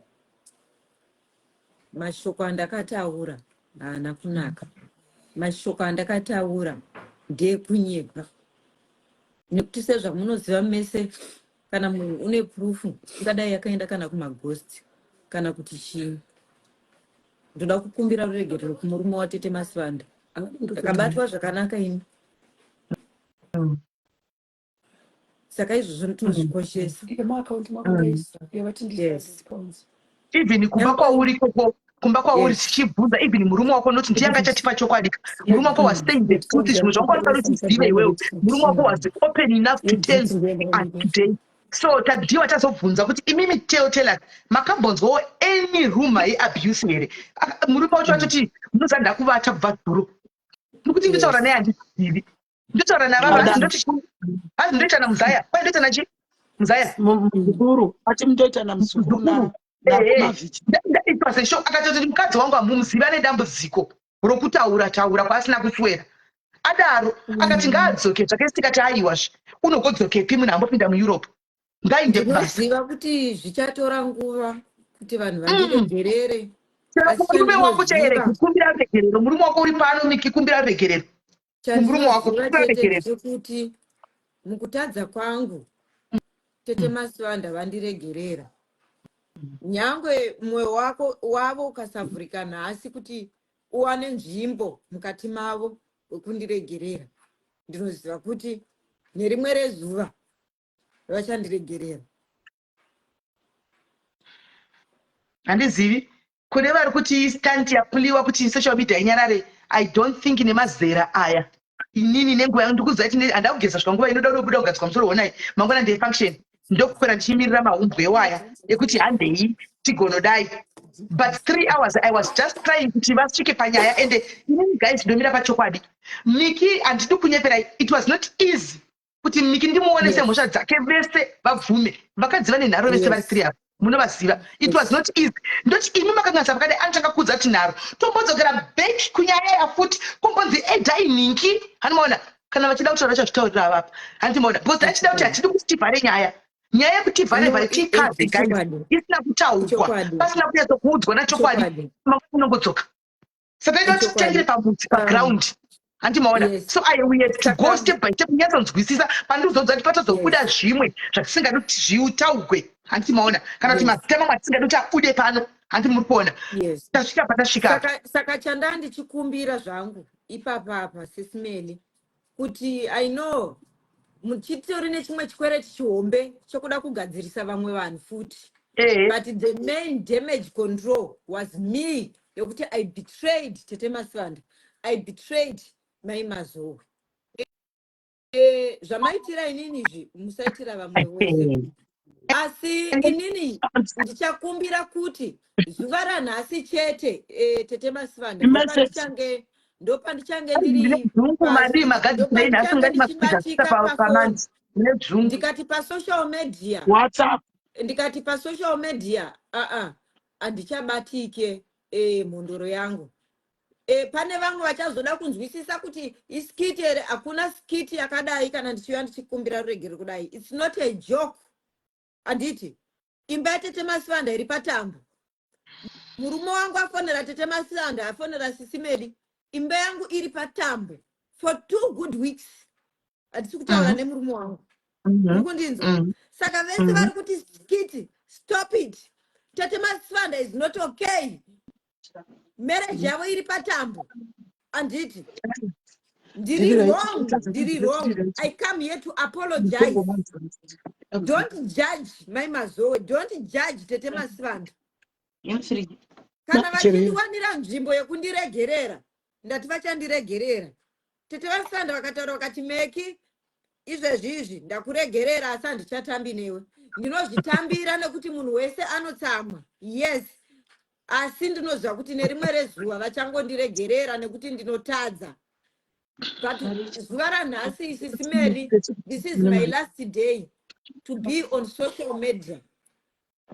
Speaker 1: mashoko andakataura haana kunaka mashoko andakataura ndeekunyebwa nekuti sezvamunoziva mese kana munhu une prufu ingadai yakaenda kana kumaghost kana kuti chii ndoda kukumbira ruregerero kumurume waTete Masibanda akabatwa zvakanaka ini saka izvozvo tinozvikoshesa
Speaker 3: even kumba kwauri koko kumba kwauri tichibvunza even murume wako noti ndiyanga chatipa chokwadi murume wako was saying the truth zvimwe zvakwanisa kuti zive iwewe murume wako was open enough to tell us today so tadiwa tazobvunza kuti imimi telltellers makambonzwawo any rumor yeabuse here murume wacho vatoti munozanda kuvata kubva dhuro nokuti nditaura naye handizivi ndotaura navava hazi ndoita namuzaya kwai ndoita nachi muzaya
Speaker 4: muzukuru ati mundoita namuzukuru
Speaker 3: itwasesho akatoti mukadzi wangu hamumuziva nedambudziko rokutaura kwaasina kuswera adaro akati ngaadzoke zvakaisikati aiwazve unogodzokepi munhu ambopinda mueurope ngainde kubasa
Speaker 1: ndinoziva kuti zvichatora nguva kuti vanhu vandiregerere
Speaker 3: murume wako chaere kukumbira regerero murume wako uri pano Miki kumbira regerero murume wako kumbira regerero
Speaker 1: kuti mukutadza kwangu Tete Masibanda vandiregerera nyangwe mwoyo wavo ukasavhurika nhasi kuti uwane nzvimbo mukati mavo wekundiregerera ndinoziva kuti nerimwe rezuva vachandiregerera
Speaker 3: handizivi kune vari kuti stanti yapuliwa kuti social media inyarare I don't think nemazera aya inini nenguva yangu ndikuziva kuti handakugeza svika nguva inoda kubuda kugadzikwa musoro wonai mangwana ndefunction ndokukwera ndichimirira mahumbu ewaya ekuti handei tigonodai but 3 hours I was just trying kuti vasvike panyaya and inini guys ndomira pachokwadi Miki handidi kunyeperai it was not easy kuti Miki ndimuonese mhosva dzake vese vabvume vakadzi vane nharo vese vari 3 hours munovaziva it was not easy ndoti imi makangasa pakade anotanga kudza tinharo tombodzokera back kunyaya yafuti kumbonzi edai Ninki hanimaona kana vachida kutaura chazvitaurira vapa handimaona because tachida kuti hatidi kuti tivhare nyaya yekuti tivhare tiikaze guys isina kutaurwa pasina kunyatsokuudzwa nachokwadi unongodzoka saka ida kuti titangire pamudzi paground handimaona so we have to go step by step unyatsonzwisisa pandizodza kuti patozobuda zvimwe zvatisingadi kuti zviutaurwe handimaona kana kuti mazita mamwe atisingadi kuti abude pano handimuri kuona tasvika patasvika
Speaker 1: saka chanda ndichikumbira zvangu ipapapa sisimeli kuti I know muchitori nechimwe chikwereti chihombe chokuda kugadzirisa vamwe vanhu futi but the main damage control was me yokuti I betrayed Tete Masibanda, I betrayed Mai Mazowe. Zvamaitira ininizvi musaitira vamwe vose asi inini ndichakumbira kuti zuva ranhasi chete Tete Masibanda ndopandichange ndichibatika ndikati pasocial media
Speaker 4: WhatsApp
Speaker 1: ndikati pasocial media handichabatike mhondoro yangu pane vamwe vachazoda kunzwisisa kuti iskiti here hakuna skiti yakadai kana ndichiuya ndichikumbira ruregere kudai it's not a joke anditi imba yaTete Masibanda iri patambo murume wangu afonera Tete Masibanda afonera sisimeli imba yangu iri patambo for 2 good weeks handisi kutaura nemurume wangu urikundinzwa saka vese vari kuti skiti stop it Tete Masibanda is not okay marriage yavo iri patambo anditi ndiri wrong I come here to apologize. Don't judge Mai Mazowe, don't judge Tete Masibanda. Kana vachindiwanira nzvimbo yekundiregerera ndati vachandiregerera. Tete Masibanda vakataura vakati Mecky izvezvizvi ndakuregerera asi handichatambi newe. Ndinozvitambira nekuti munhu wese anotsamwa. Yes. Asi ndinoziva kuti nerimwe rezuva vachangondiregerera nekuti ndinotadza. But zuva ranhasi isisimeri, this is my last day to be on social media.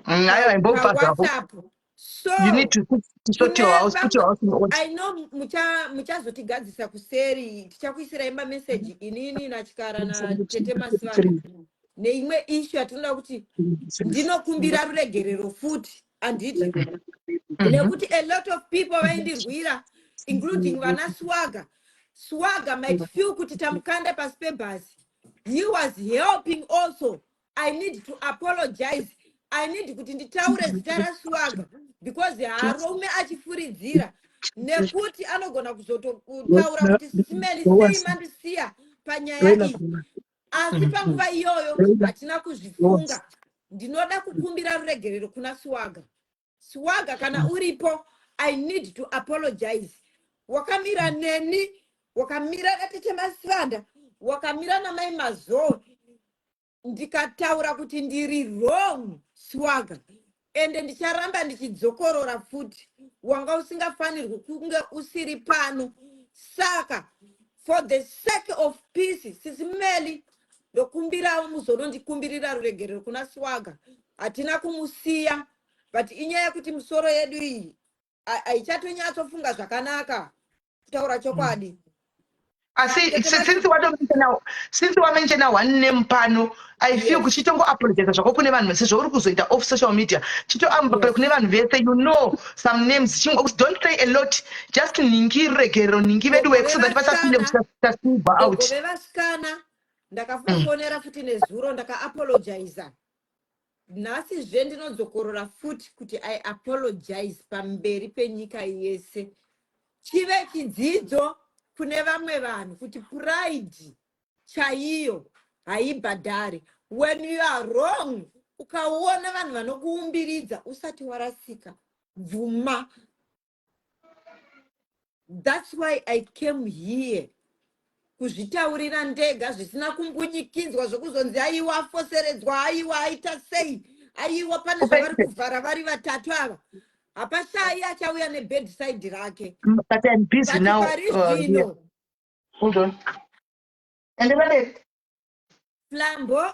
Speaker 1: WhatsApp. So
Speaker 3: you need to sort your house, put your house in order.
Speaker 1: I know muchazotigadzisa kuseri tichakuisira imba message inini nachikara na Tete Masibanda neimwe issue atinoda kuti ndinokumbira ruregerero futi anditi nekuti a lot of people vaindirwira including vana Swaga might feel kuti tamukanda pasi pebhasi. He was helping also. I need to apologize. I need kuti nditaure zita raSwaga because harume achifuridzira nekuti anogona kuzototaura kuti sisimeli sei mandisiya panyaya iyi. Asi panguva iyoyo hatina kuzvifunga. Ndinoda kukumbira ruregerero kuna Swaga kana uripo I need to apologize. Wakamira neni wakamira naTete Masibanda wakamira naMai Mazowe ndikataura kuti ndiri wrong Swaga ende ndicharamba ndichidzokorora futi wanga usingafanirwi kunge usiri pano saka for the sake of peace sisimeli ndokumbirawo muzonondikumbirira ruregerero kuna Swaga hatina kumusiya but inyaya kuti musoro yedu iyi haichatonyatsofunga zvakanaka kutaura chokwadi.
Speaker 3: Since wamenshena one name pano, I feel kuti chitongo apologize zvako kune vanhu vese zvauri kuzoita off social media. Chito kune vanhu vese you know some names. Don't play a lot. Just ningiregero ningi vedu work so that vasapinde kusasimba out.
Speaker 1: Vaskana ndakafonera futi nezuro ndaka apologize. Nhasi ndinodzokorora futi kuti I apologize pamberi penyika yese. Chive chidzidzo kune vamwe vanhu kuti pride chaiyo haibhadhari. When you are wrong, ukaona vanhu vanokuumbiridza usati warasika bvuma. That's why I came here kuzvitaurira ndega zvisina kumbunyikidzwa zvokuzonzi aiwa afoseredzwa aiwa aita sei aiwa pane zvavari kuvhara vari vatatu ava hapashai achauya nebedside rake.
Speaker 3: But I'm busy now. Yeah. Hold on. And then
Speaker 1: Flambo,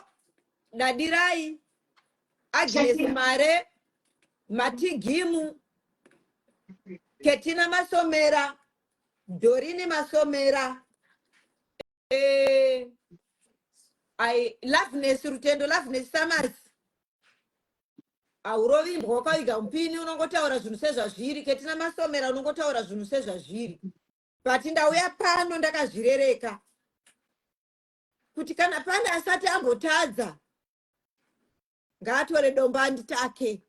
Speaker 1: Dadirai, Agnes Mare, Matigimu, Ketina Masomera, Dorini Masomera, Loveness rutendo loveness samaris aurovimbwa wakaiga mupini unongotaura zvinhu sezvazviri ketina masomera unongotaura zvinhu sezvazviri but ndauya pano ndakazvirereka kuti kana pane asati ambotadza ngaatore dombani take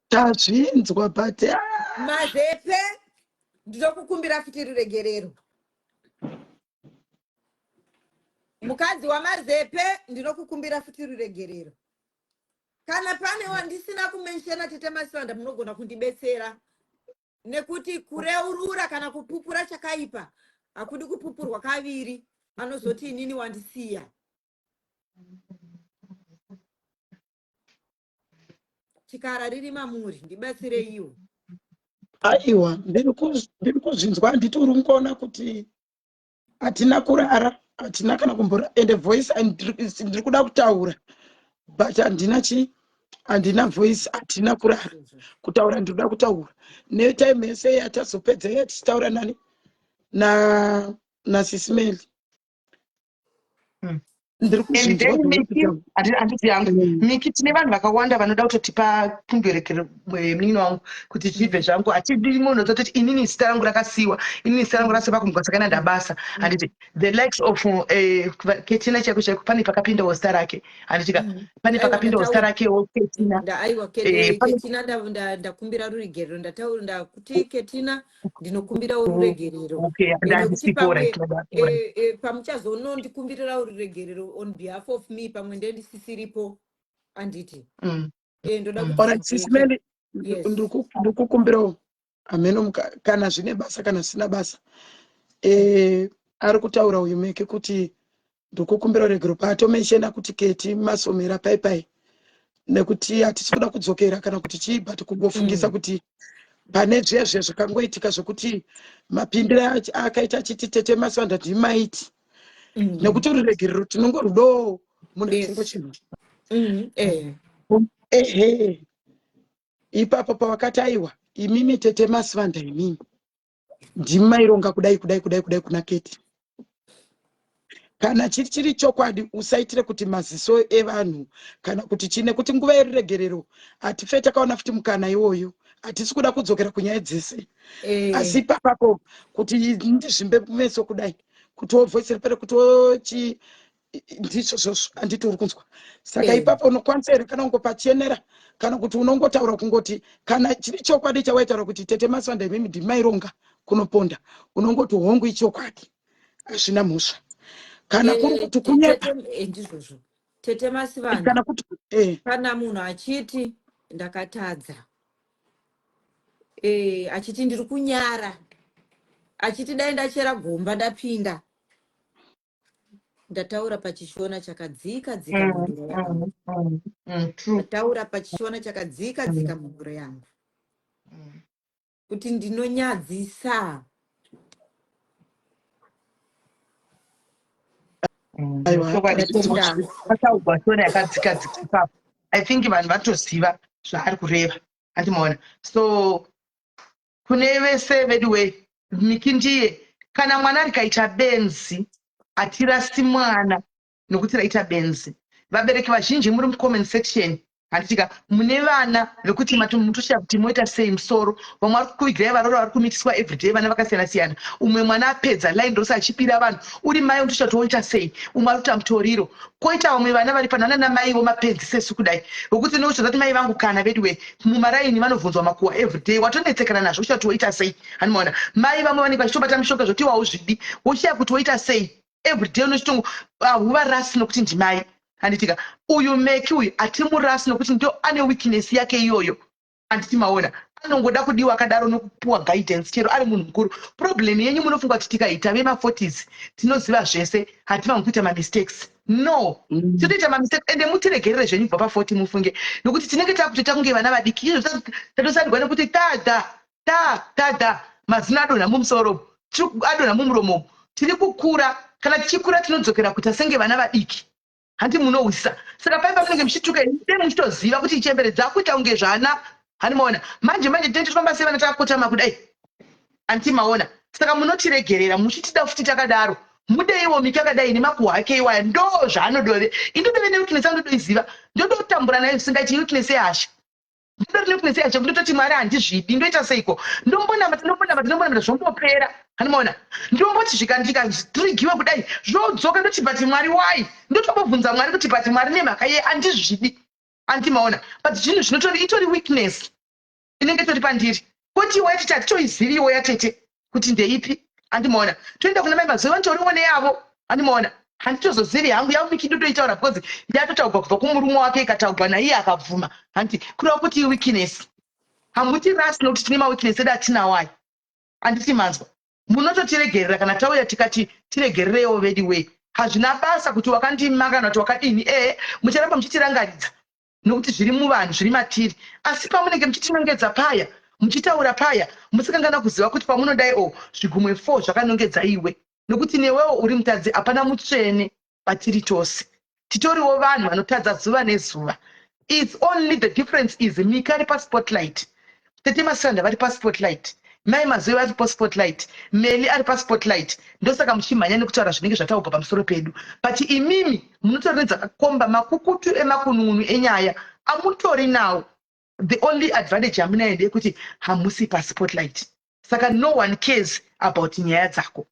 Speaker 4: tazvinzwa but
Speaker 1: Mazepe ndinokukumbira futi ruregerero. Mukadzi waMazepe ndinokukumbira futi ruregerero. Kana pane wandisina kumenshena Tete Masibanda munogona kundibetsera. Nekuti kureurura kana kupupura chakaipa akudi kupupurwa kaviri anozoti inini wandisiya. Chikara riri mamuri ndibatsire iwo.
Speaker 4: aiwa ndiri kuzvinzwa nditori kuona kuti hatina kurara hatina kana kumbora ende voice ndiri kuda kutaura but handina voice hatina kurara kutaura ndiri kuda kutaura netime yese yatazopedza tichitaura nani na SIS MELLY ndiri kuzvinzwa
Speaker 3: handiti yangu Mecky tine vanhu vakawanda vanoda kutotipa kumberekero mnino wangu kuti zvibve zvangu hatidi munhu tototi inini zita rangu rakasiyiwa inini zita rangu rasiwa pakumugwa saka naenda basa handiti the likes of Ketina chako chaiko pane pakapindawo zita rake handitika pane pakapindawo zita rakewo Ketina
Speaker 1: Aiwa Ketina ndakumbira ruregerero ndataura kuti Ketina ndinokumbira ruregerero nekuti pamuchazonondikumbirira ruregerero on behalf of me pamwe ndendisisiripo anditi ndoda
Speaker 4: kuti SIS MELLY ndikukumbirawo ameno kana zvine basa kana sina basa ari kutaura uyu Mecky kuti ndikukumbira ruregerero patomenshena kuti Keti masomera paipai nekuti hatisi kuda kudzokera kana kuti chii but kungofungisa kuti pane zvezve zvakangoitika zvokuti mapindiro akaita achiti Tete Masibanda ndimaiti nekuti ruregerero tinongorudowo mune chingo chinhu ehe ipapo pawakati aiwa imimi Tete Masibanda imimi ndimaironga kudai kuna Keti kana chiri chokwadi usaitire kuti maziso evanhu kana kuti chine kuti nguva yeruregerero hatife takaona futi mukana iwoyo hatisi kuda kudzokera kunyaya dzese asi papapo kuti ndizvimbe meso kudai kuti wobvosera pere kuti ndizvo zvozvo handiti uri kunzwa saka ipapo unokwanisa here kana ungopachenera kana kuti unongotaura kungoti kana chiri chokwadi chawaitaura kuti Tete Masibanda imimi ndimaironga kunoponda unongoti hongu ichokwadi hazvina mhosva kana kuri kuti kunyepa
Speaker 1: ndizvozvo Tete Masibanda
Speaker 4: kana kuti
Speaker 1: kana munhu achiti ndakatadza achiti ndiri kunyara achiti dai ndachera gomba ndapinda ndataura pachishona chakadzika dzika munduro yangu ndataura pachishona chakadzika dzika munduro yangu kuti ndinonyadzisa
Speaker 3: I think vanhu vatoziva zvaari kureva andimaona so kune vese veduwe Mecky ndiye kana mwana rikaita benzi hatirasi mwana nokuti raita benzi vabereki vazhinji muri mucomment section handitika mune vana vekuti mutoshaya kuti moita sei musoro vamwe vari kukuvigirai varoro vari kumitiswa everyday vana vakasiyana siyana umwe mwana apedza line rose achipira vanhu uri mai unotoshaya kuti woita sei umwe ari kuita mutoriro koita vamwe vana vari panhana namaivo mapenzi sesu kudai vokuti nokutoza kuti mai vangu kana veduwe mumaraini vanovhunzwa makuhwa everyday watonetsekana nazvo ushaya kuti woita sei hanimaona mai vamwe vanenge vachitobata mishonga zvoti wauzvidi woshaya kuti woita sei everyday unochitongo huva rasi nokuti ndimai handitika uyu Mecky uyu hatimurasi nokuti ndo ane weakness yake iyoyo handiti maona anongoda kudiwa akadaro nokupuwa guidance chero ari munhu mukuru problem yenyu munofunga kuti tikaita vema40s tinoziva zvese hatifani kuita mamistakes no tinoita mamistakes ende mutiregerere zvenyu kubva pa40 mufunge nokuti tinenge takutoita kunge vana vadiki izvo tatosandirwa nekuti tada mazina adonha mumusoro adonha mumuromo tiri kukura kana tichikura tinodzokera kuita senge vana vadiki handi munowisisa saka paipa munenge muchituka inde muchitoziva kuti chembere dzakuita kunge zvana Hanimaona manje tinofamba sevana takakotama kudai antimaona saka munotiregerera muchitida futi takadaro mudeiwo mikakadai nemakuhwa ake iwaya ndo zvaanodove indodove neweakness andodoiziva ndodotambura nayo singaiti weakness yehasha ndodoti weakness yehasha kundototi mwari handizvidi ndoita seiko ndombonamba zvombopera hanimaona ndomboti zvikandikatirigiwe kudai zvodzoka ndoti bati mwari wai ndotobobvunza mwari kuti bati mwari nemhaka ye handizvidi antimaona but zvinhu zvinotori itori weakness inenge tori pandiri kuti waiti tatitoiziviwo yatete kuti ndeipi andimaona toenda kuna mai Mazowe nditoriwo neyavo andimaona handitozozivi hangu Miki ndotoitaura because yatotaurwa kubva kumurume wake ikataurwa naiye akabvuma handi kureva kuti weakness hamuti rasi nokuti tine maweakness edu atinawayi handiti manzwa munototiregerera kana tauya tikati tiregererewo vedi wei hazvina basa kuti wakandimaka kana kuti wakadini mucharamba muchitirangaridza nokuti zviri muvanhu zviri matiri asi pamunenge muchitinongedza paya muchitaura paya musikangana kuziva kuti pamunodai zvigumwe 4 zvakanongedza iwe nokuti newewo uri mutadzi hapana mutsvene patiri tose titoriwo vanhu vanotadza zuva nezuva. It's only the difference is Mika ari paspotlight, Tete Masibanda vari paspotlight, mai Mazowe vari paspotlight, Melly ari paspotlight. Ndosaka muchimhanya nekutaura zvinenge zvataurwa pamusoro pedu, but imimi munotori nedzakakomba makukutu emakununu enyaya amutori nawo. The only advantage hamunayo ndeyekuti hamusi paspotlight, saka no one cares about nyaya dzako.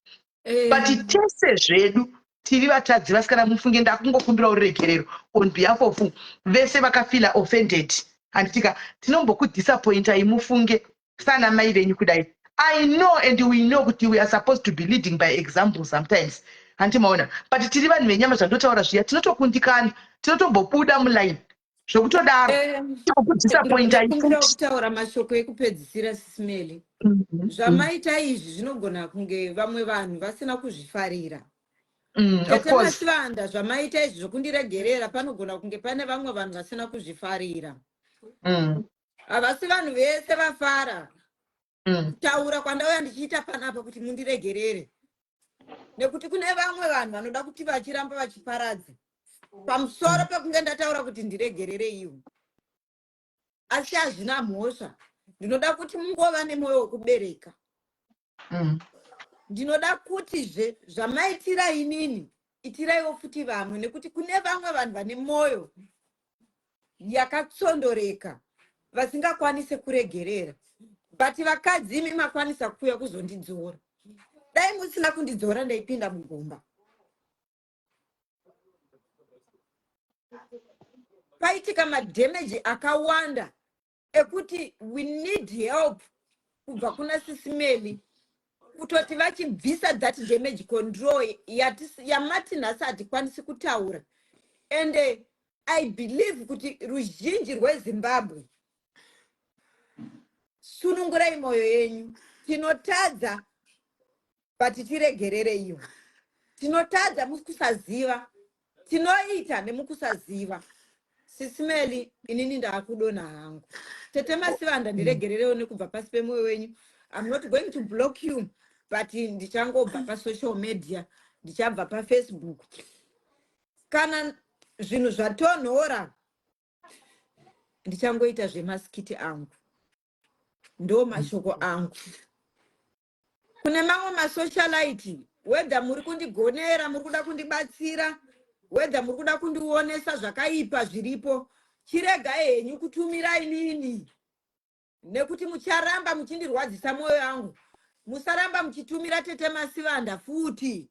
Speaker 3: But tese zvedu tiri vatadzi vasikana mufunge ndakungokumbira uregerero on behalf of vese vakafila offended anditika tinombokudisappointai mufunge sana mai venyu kudai. I know and we know kuti we are supposed to be leading by example sometimes handimaona, but tiri vanhu venyama zvandotaura zviya tinotokundikana tinotombobuda muline zvokutodaro tinokudisappointai
Speaker 1: kutaura mashoko ekupedzisira SIS MELLY. Zvamaita izvi zvinogona kunge vamwe vanhu vasina kuzvifarira. Tete Masibanda zvamaita izvi zvokundiregerera panogona kunge pane vamwe vanhu vasina kuzvifarira. Havasi vanhu vese vafara. Taura kwandauya ndichiita panapa kuti mundiregerere. Nekuti kune vamwe vanhu vanoda kuti vachiramba vachiparadza pamusoro pekunge ndataura kuti ndiregerere iwo. Asi hazvina mhosva. Ndinoda kuti mungova nemwoyo wekubereka. Ndinoda kuti zvamaitira inini itiraiwo futi vamwe, nekuti kune vamwe vanhu vane mwoyo yakatsondoreka vasingakwanise kuregerera. But vakadzi imi makwanisa kuuya kuzondidzora. Dai musina kundidzora ndaipinda mugomba. Paitika madamage akawanda ekuti we need help kubva kuna SIS MELLY kutoti vachibvisa that damage control yamati nhasi hatikwanisi kutaura. And I believe kuti ruzhinji rweZimbabwe sunungurai moyo yenyu. Tinotadza but tiregerere iyo. Tinotadza mukusaziva, tinoita nemukusaziva. SIS MELLY inini ndakudona hangu. Tete Masibanda ndiregererewo nekubva pasi pemwoyo wenyu. I'm not going to block you, but ndichangobva pa social media, ndichabva pa Facebook. Kana zvinhu zvatonhora ndichangoita zvemasikiti angu. Ndo mashoko angu. Kune mamwe masocialite, whether muri kundigonera, muri kuda kundibatsira, whether muri kuda kundionesa zvakaipa zviripo, chirega henyu kutumira inini. Nekuti mucharamba muchindirwadzisa mwoyo yangu. Musaramba muchitumira Tete Masibanda futi.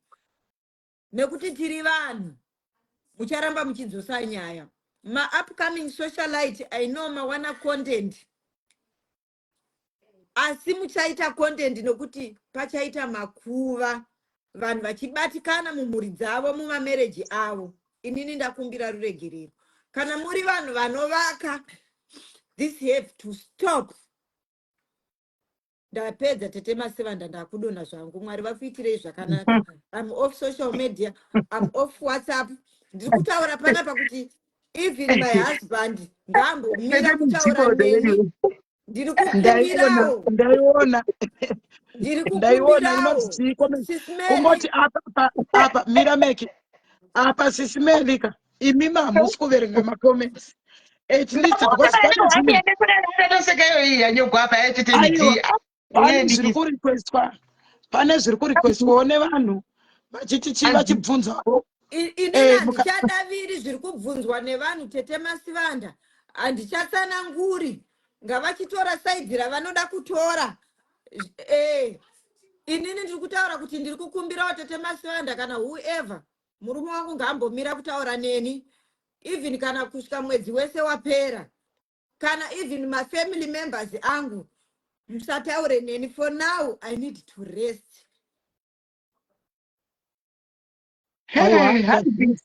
Speaker 1: Nekuti tiri vanhu. Mucharamba muchidzosa nyaya. Ma upcoming socialite, I know mawana content. Asi muchaita content nokuti pachaita makuva. Vanhu vachibatikana mumhuri dzavo mumamarriage avo. Inini ndakumbira ruregerero. Kana muri vanhu vanovaka, this have to stop. Ndapedza Tete Masibanda ndakudona zvangu. Mwari vakuitirei zvakanaka. I'm off social media. I'm off WhatsApp. Ndiri kutaura panapa kuti even my husband ngambomira kutaura neni. Ndiri kukumbirawo.
Speaker 4: Ndaiona kungoti apa mira Mecky apa SIS MELLY imi hamusi kuverenga macomments. at least because pane zvimwe aiwa pane zviri kurequestwa pane zviri kurequestwawo nevanhu vachiti vachibvunzawo
Speaker 1: inini handichadaviri zviri kubvunzwa nevanhu Tete Masibanda, handichatsananguri, ngavachitora saidhi ravanoda kutora. Inini ndiri kutaura kuti ndiri kukumbirawo Tete Masibanda kana whoever, murume wangu ngaambomira kutaura neni, even kana kusvika mwedzi wese wapera, kana even mafamily members angu, musataure neni. For now I need to rest.
Speaker 3: Hanzi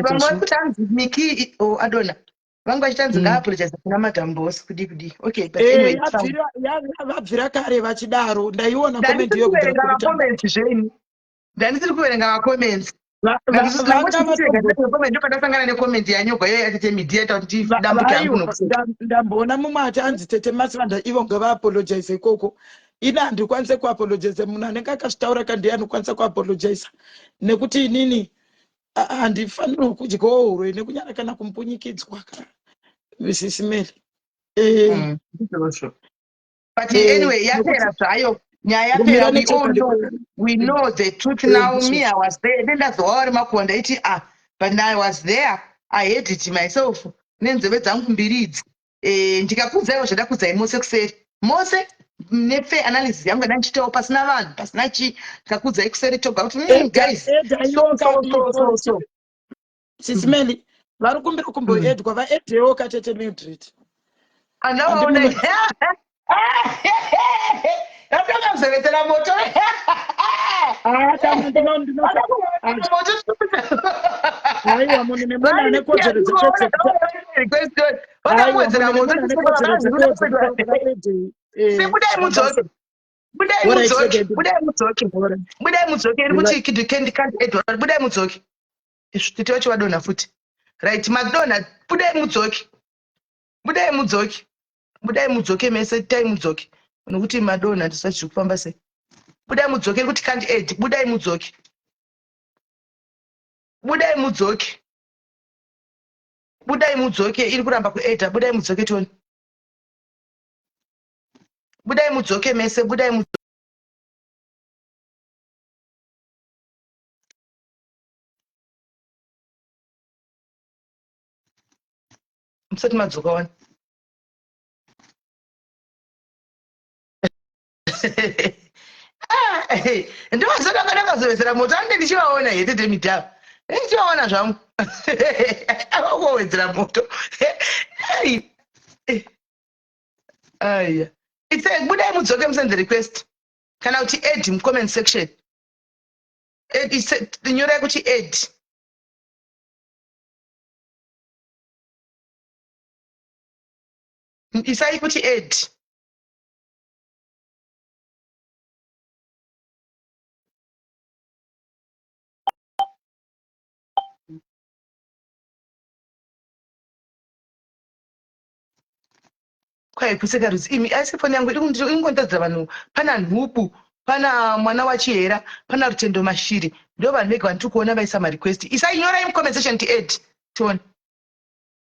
Speaker 3: vamwe kuti hanzi Mecky Adona vangu vachitanzi ngaapologize kuna Madam Boss kudi. Okay, but anyway,
Speaker 4: vabvira kare vachidaro. Ndaiona comment
Speaker 3: yokudara comments zveni. Ndanisiri kuverenga ma comments. Ndakasangana necomment yanyogwa yoyo yatete mediator kuti dambuke hangu nokuseka.
Speaker 4: Ndambona mumwe ati hanzi Tete Masibanda ivo ngavaapologize ikoko. Ina handikwanise kuapologize, munhu anenge akazvitaura kandiye anokwanisa kuapologize nekuti inini handifanirwi kudyawo urwe nekunyara kana kumpunyikidzwa SIS MELLY.
Speaker 3: But anyway, yapera zvayo nyaya yapera. We know the truth now. Me, I was there. Then that's all makonda iti but now I was there. I hated it myself. Nenzeve dzangu mbiri idzi. Ndikakudzawo zvada kudzai mose kuseri. Mose nefe analysis yangu ndandichitawo pasina vanhu, pasina chi, ndikakudzai kuseri toga kuti guys. So.
Speaker 4: SIS MELLY vari kumbira kumboedwa vaedhewo kaTete Mildred.
Speaker 3: Anaona. Ndapanga kuzevetera moto.
Speaker 4: Aiwa munhu nemwana ane kodzero
Speaker 3: budai mudzoke iri kuti budai mudzoke titi wacho wadonha futi right madonha budai mudzoke mese tai mudzoke nokuti madonha tisati zviri kufamba sei. Budai mudzoke iri kuti can't aid. Budai mudzoke iri kuramba kuedha. Budai mudzoke tione. Budai mudzoke mese. Budai mudzoke. Musati madzoka wani. Ndovasaka ndakazowedzera moto ande ndichivaona hetete midhava ndichivaona zvangu avakowedzera moto. Aya budai mudzoke musende request kana kuti add mucomment section. Nyorai kuti add. Isai kuti add. Kwaikuseka rudzi imi asi foni yangu ingontadzira vanhu. Pana nhubu, pana mwana wachihera, pana rutendo mashiri, ndo vanhu vega vandiri kuona vaisa marequest. Isai nyorai mucomment section kuti add tione.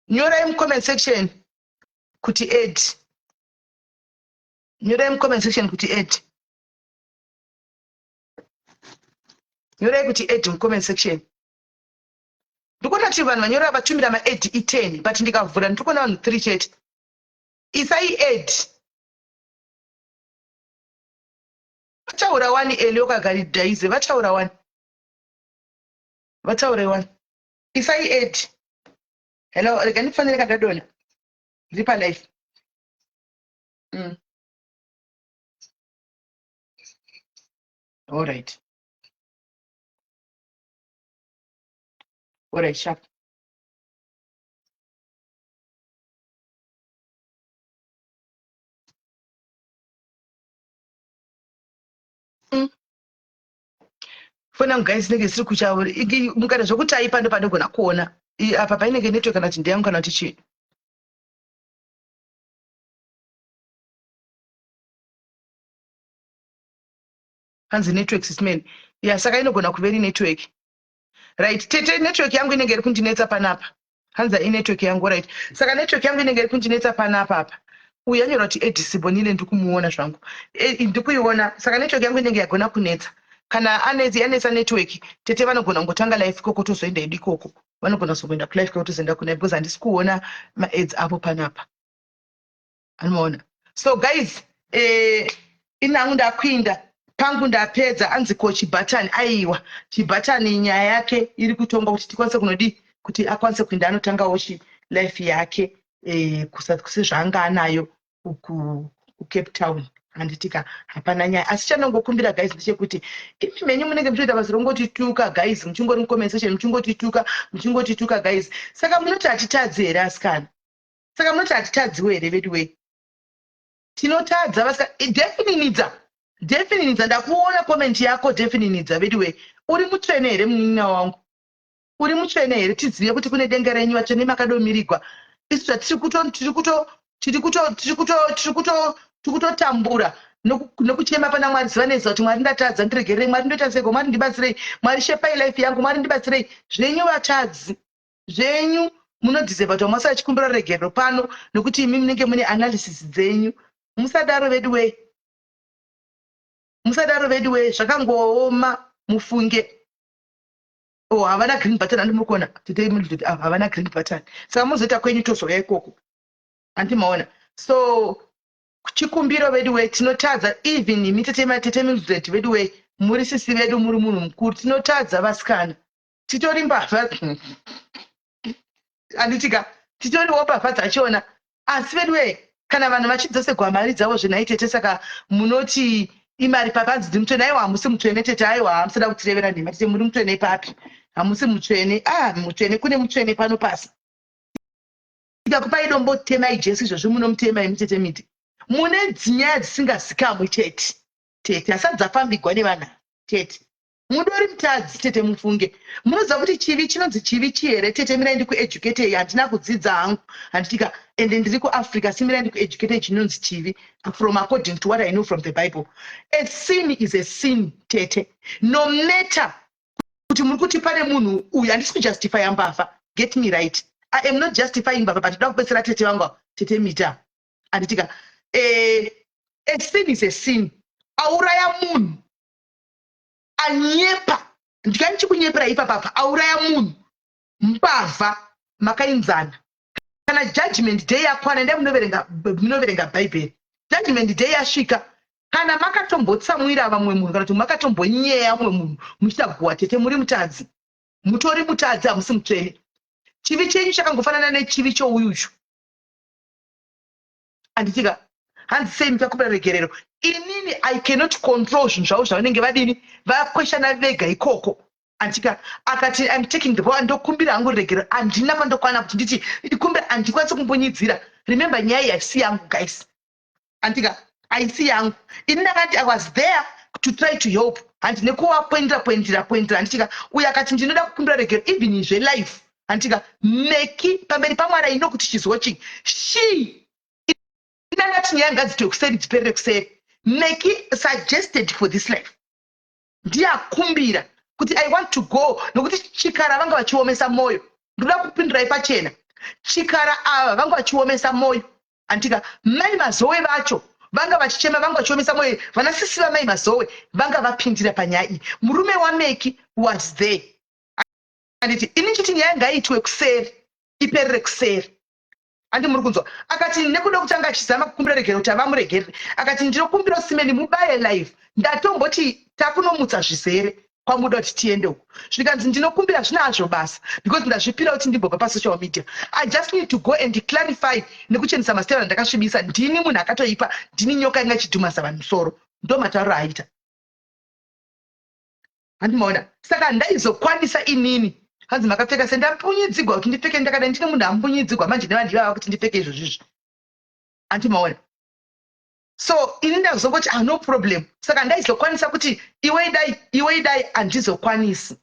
Speaker 3: Nyorai mucomment section kuti add. Nyorai mucomment section kuti add. Nyorai kuti add mucomment section. Ndikuona kuti vanhu vanyora vatumira ma-add i10 but ndikavhura ndikuona vanhu 3 chete. Isai add. Vataura wani Elio kagaridhaize. Vataura wani. Vataure wani. Isai add. Hello, rega ndifanire kadadona. Zipa life. All right. All right, sharp. Fona guys nege siri kuchauri mukada zvokuti aipa ndo pandogona kuona apa painenge network kana kuti ndiyangu kana kuti chii. Hanzi network SIS MELLY. Saka inogona kuva iri network. Right, Tete network yangu inenge iri kundinetsa panapa. hanza inetwork yangu right. Saka network yangu inenge iri kundinetsa panapa apa. Uyu anyorwa kuti edisible nine ndikumuona zvangu. Ndikuiona saka network yangu inenge yagona kunetsa. Kana anetsa network Tete vanogona kungotanga live ikoko tozoenda edu ikoko. Vanogona kuzoenda kulive ikoko tozoenda kuna because handisi kuona ma-ads apo panapa. Anoona. So guys, inangu ndakwinda pangu ndapedza anzi ko chibhatani aiwa chibhatani nyaya yake iri kutonga kuti tikwanise kunodi kuti akwanise kuinda anotangawo life yake kusezvaanga anayo kuCape Town handitika hapana nyaya asi chanongokumbira guys ndechekuti imi menyu munenge muchoita basa rongotituka guys muchingori muconversation muchingotituka guys saka munoti hatitadzi here asikana saka munoti hatitadziwo here vedu we tinotadza vasika definitely ndakuona comment yako definitely vedu we uri mutsvene here munin'ina wangu uri mutsvene here tizive kuti kune denga renyu vatsvene makadomirigwa isu tiri kutotambura nokuchema pana Mwari ziva nezva kuti Mwari ndatadza ndiregerei Mwari ndoitaseiko Mwari ndibatsirei Mwari shepai life yangu Mwari ndibatsirei zvenyu vatadzi zvenyu munodhiserva kuti mwasa achikumbira regerero pano nokuti imi munenge mune analysis dzenyu musadaro vedu we zvakangooma mufunge havana green button andimukona havana green button saka muzoita kwenyu tozoya ikoko andimaona so chikumbiro vedu we tinotadza even imi Tete Mildred vedu we muri sisi vedu muri munhu mukuru tinotadza vasikana titori mbavha anditika titoriwo mbavha dzachiona asi vedu we kana vanhu vachidzosegwa mari dzavo zvenaitete saka munoti imari papanzi ndimutsvene aiwa hamusi mutsvene Tete aiwa hamusida kutirevera nhema Tete muri mutsvene papi hamusi mutsvene mutsvene kune mutsvene pano pasi ikakupai dombo temai Jesu izvozvo munomutemai mutete miti mune nyaya dzisingazikamwi Tete asati dzafambigwa nevanhu Tete mudori mutadzi Tete mufunge munoziva kuti chivi chinonzi chivi chihere Tete mirai ndikueducate handina kudzidza hangu handitika ende ndiri kuAfrica simirai ndikueducate chinonzi chivi from according to what I know from the Bible. A sin is a sin Tete no matter kuti muri kuti pane munhu uyu handisi kujustify mbavha get me right I am not justifying mbavha but ndoda kupedzera Tete wangu Tete mita handitika a sin is a sin auraya munhu anyepa ndikani chikunyepera ipapapa auraya munhu mbavha makainzana kana judgment day yakwana ndai munoverenga bhaibheri judgment day yasvika kana makatombotsamwira vamwe munhu kana kuti makatombonyeya mumwe munhu muchitaguwa Tete muri mutadzi mutori mutadzi hamusi mutsvene chivi chenyu chakangofanana nechivi chouyuchu handitika hanzi sei muchakumbira regerero inini I cannot control zvinhu zvavo zvavanenge vadini vakweshana vega ikoko antika akati I'm taking the ball ndokumbira hangu regerero handina pandokwana kuti nditi ndikumbira handikwanisi kumbonyidzira remember nyaya haisi yangu guys antika haisi yangu ini ndakati I was there to try to help handine kuvapoendera handitika uyu akati ndinoda kukumbira regerero even zvelife handitika Mecky pamberi paMwari aino kuti chizwo chi inangati nyaya ngadzitwe kuseri dziperere kuseri Mecky suggested for this life ndiyakumbira kuti I want to go nokuti chikara vanga vachiomesa moyo ndoda kupindirai pachena chikara ava vanga vachiomesa moyo antika mai Mazowe vacho vanga vachichema vanga vachiomesa moyo vanasisi vamai Mazowe vanga vapindira panyaya iyi murume waMecky was there anditi ini chiti nyaya ngaitwe kuseri iperere kuseri handi muri kunzwa akati nekuda kutanga achizama kukumbira regerero kuti avamuregerere akati ndinokumbira usimeni mubaye life ndatomboti takunomutsa zvizere kwamuda kuti tiende uko zvikanzi ndinokumbira zvinazvo basa because ndazvipira kuti ndimbobva pasocial media I just need to go and clarify nekuchenesa masitero andakasvibisa ndini munhu akatoipa ndini nyoka inga chidhumasa vanhu musoro ndo matauro aita handimaona saka ndaizokwanisa inini hanzi makapfeka sendampunyidzigwa kuti ndipfeke ndakada ndine munhu ampunyidzigwa manje nevandivava kuti ndipfeke izvozvizvi handimaona so ini ndazongoti no problem saka ndaizokwanisa kuti iwe dai handizokwanisi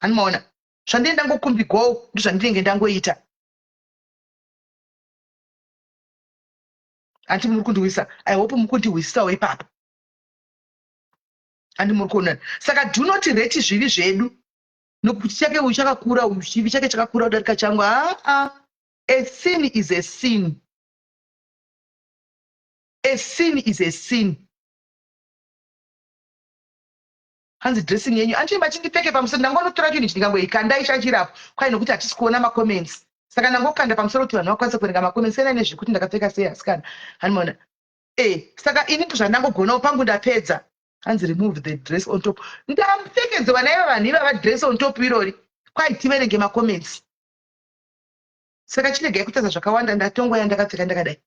Speaker 3: handimaona zvandinenge ndangokumbigwawo ndozvandinenge ndangoita handi muri kundiwisa I hope muri kundiwisawo ipapo handi muri kuonana saka do not rate zvivi zvedu nokuti chake uyu chakakura, uyu chivi chake chakakura kudarika changu. A sin is a sin. A sin is a sin. Hanzi dressing yenyu anchimba chindipfeke pamusoro ndangonotora chinhu chikangoikandai chachirapo kwai nokuti hatisi kuona macomments saka ndangokanda pamusoro kuti vanhu vakwanisa kuverenga macomments ena nezvekuti ndakapfeka sei asikana hanimona saka ini zvandangogona pangu ndapedza. Hanzi remove the dress on top. Ndamupfekedzwa naiva vanhu ivava dress on top irori kwai tiverenge macomments. Saka chiregai kutaza zvakawanda ndatongoya ndakapfeka ndakadai.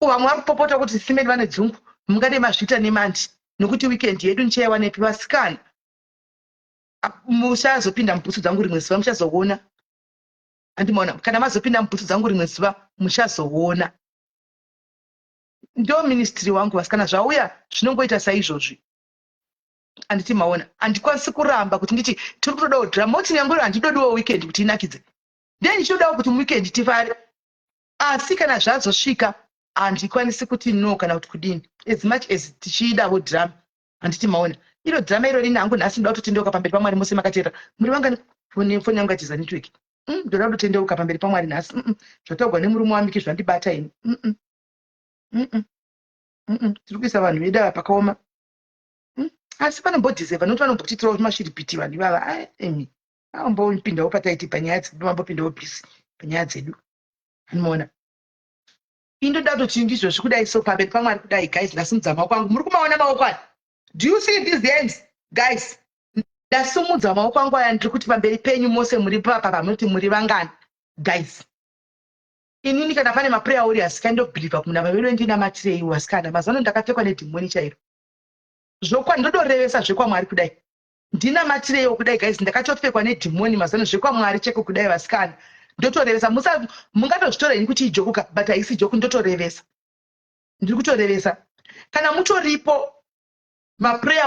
Speaker 3: Vamwe vari kupopota kuti simeni vane dzungu mungade mazvita nemandi nokuti weekend yedu nichaiwa nepi vasikana. Muchazopinda mubhutsu dzangu rimwe zuva muchazoona. Andimona kana mazopinda mubhutsu dzangu rimwe zuva muchazoona. Ndo ministry wangu vasikana zvauya zvinongoita saizvozvi. Anditi maona handikwanisi kuramba kuti nditi tiri kutodawo drama oti nyangori handidodiwo weekend kuti inakidze. Ndiye ndichiodawo kuti muweekend tifare. Asi kana zvazosvika handikwanisi kuti no kana kuti kudini. As much as tichidawo drama. Handiti maona. Iro drama iro rina hangu nhasi ndoda kutotendeuka pamberi paMwari mose makatera. Muri vanga foni yangu atiza network. Ndoda kutotendeuka pamberi paMwari nhasi. Zvataugwa nemurume wamiki zvandibata ini. Tiri kuisa vanhu vedu ava pakaoma. Asi vanombodhiseva nokuti vanombotitirawo mashiripiti vanhu ivava. Vanombopindawo pataiti panyaya dzedu vambopindawo bhisi panyaya dzedu. Anoona. Indoda kutoti ndizvozvi kudai so pamberi paMwari kudai guys ndasimudza maoko angu. Muri kumaona maoko aya? Do you see these hands guys? Ndasimudza maoko angu aya ndiri kuti pamberi penyu mose muri papa pamunoti muri vangani guys. Inini kana pane maprayer warriors kandobhiliva kumuna vavedu ndinamatirei wasikana mazano ndakapfekwa nedhimoni chairo. Zvokwa ndodorevesa zvekwamwari kudai. Ndinamatireiwo kudai guys ndakatopfekwa nedhimoni mazano zvekwamwari cheko kudai vasikana. Ndotorevesa mungatozvitora ini kuti ijokuka but haisi joku ndotorevesa. Ndiri kutorevesa. Kana mutoripo maprayer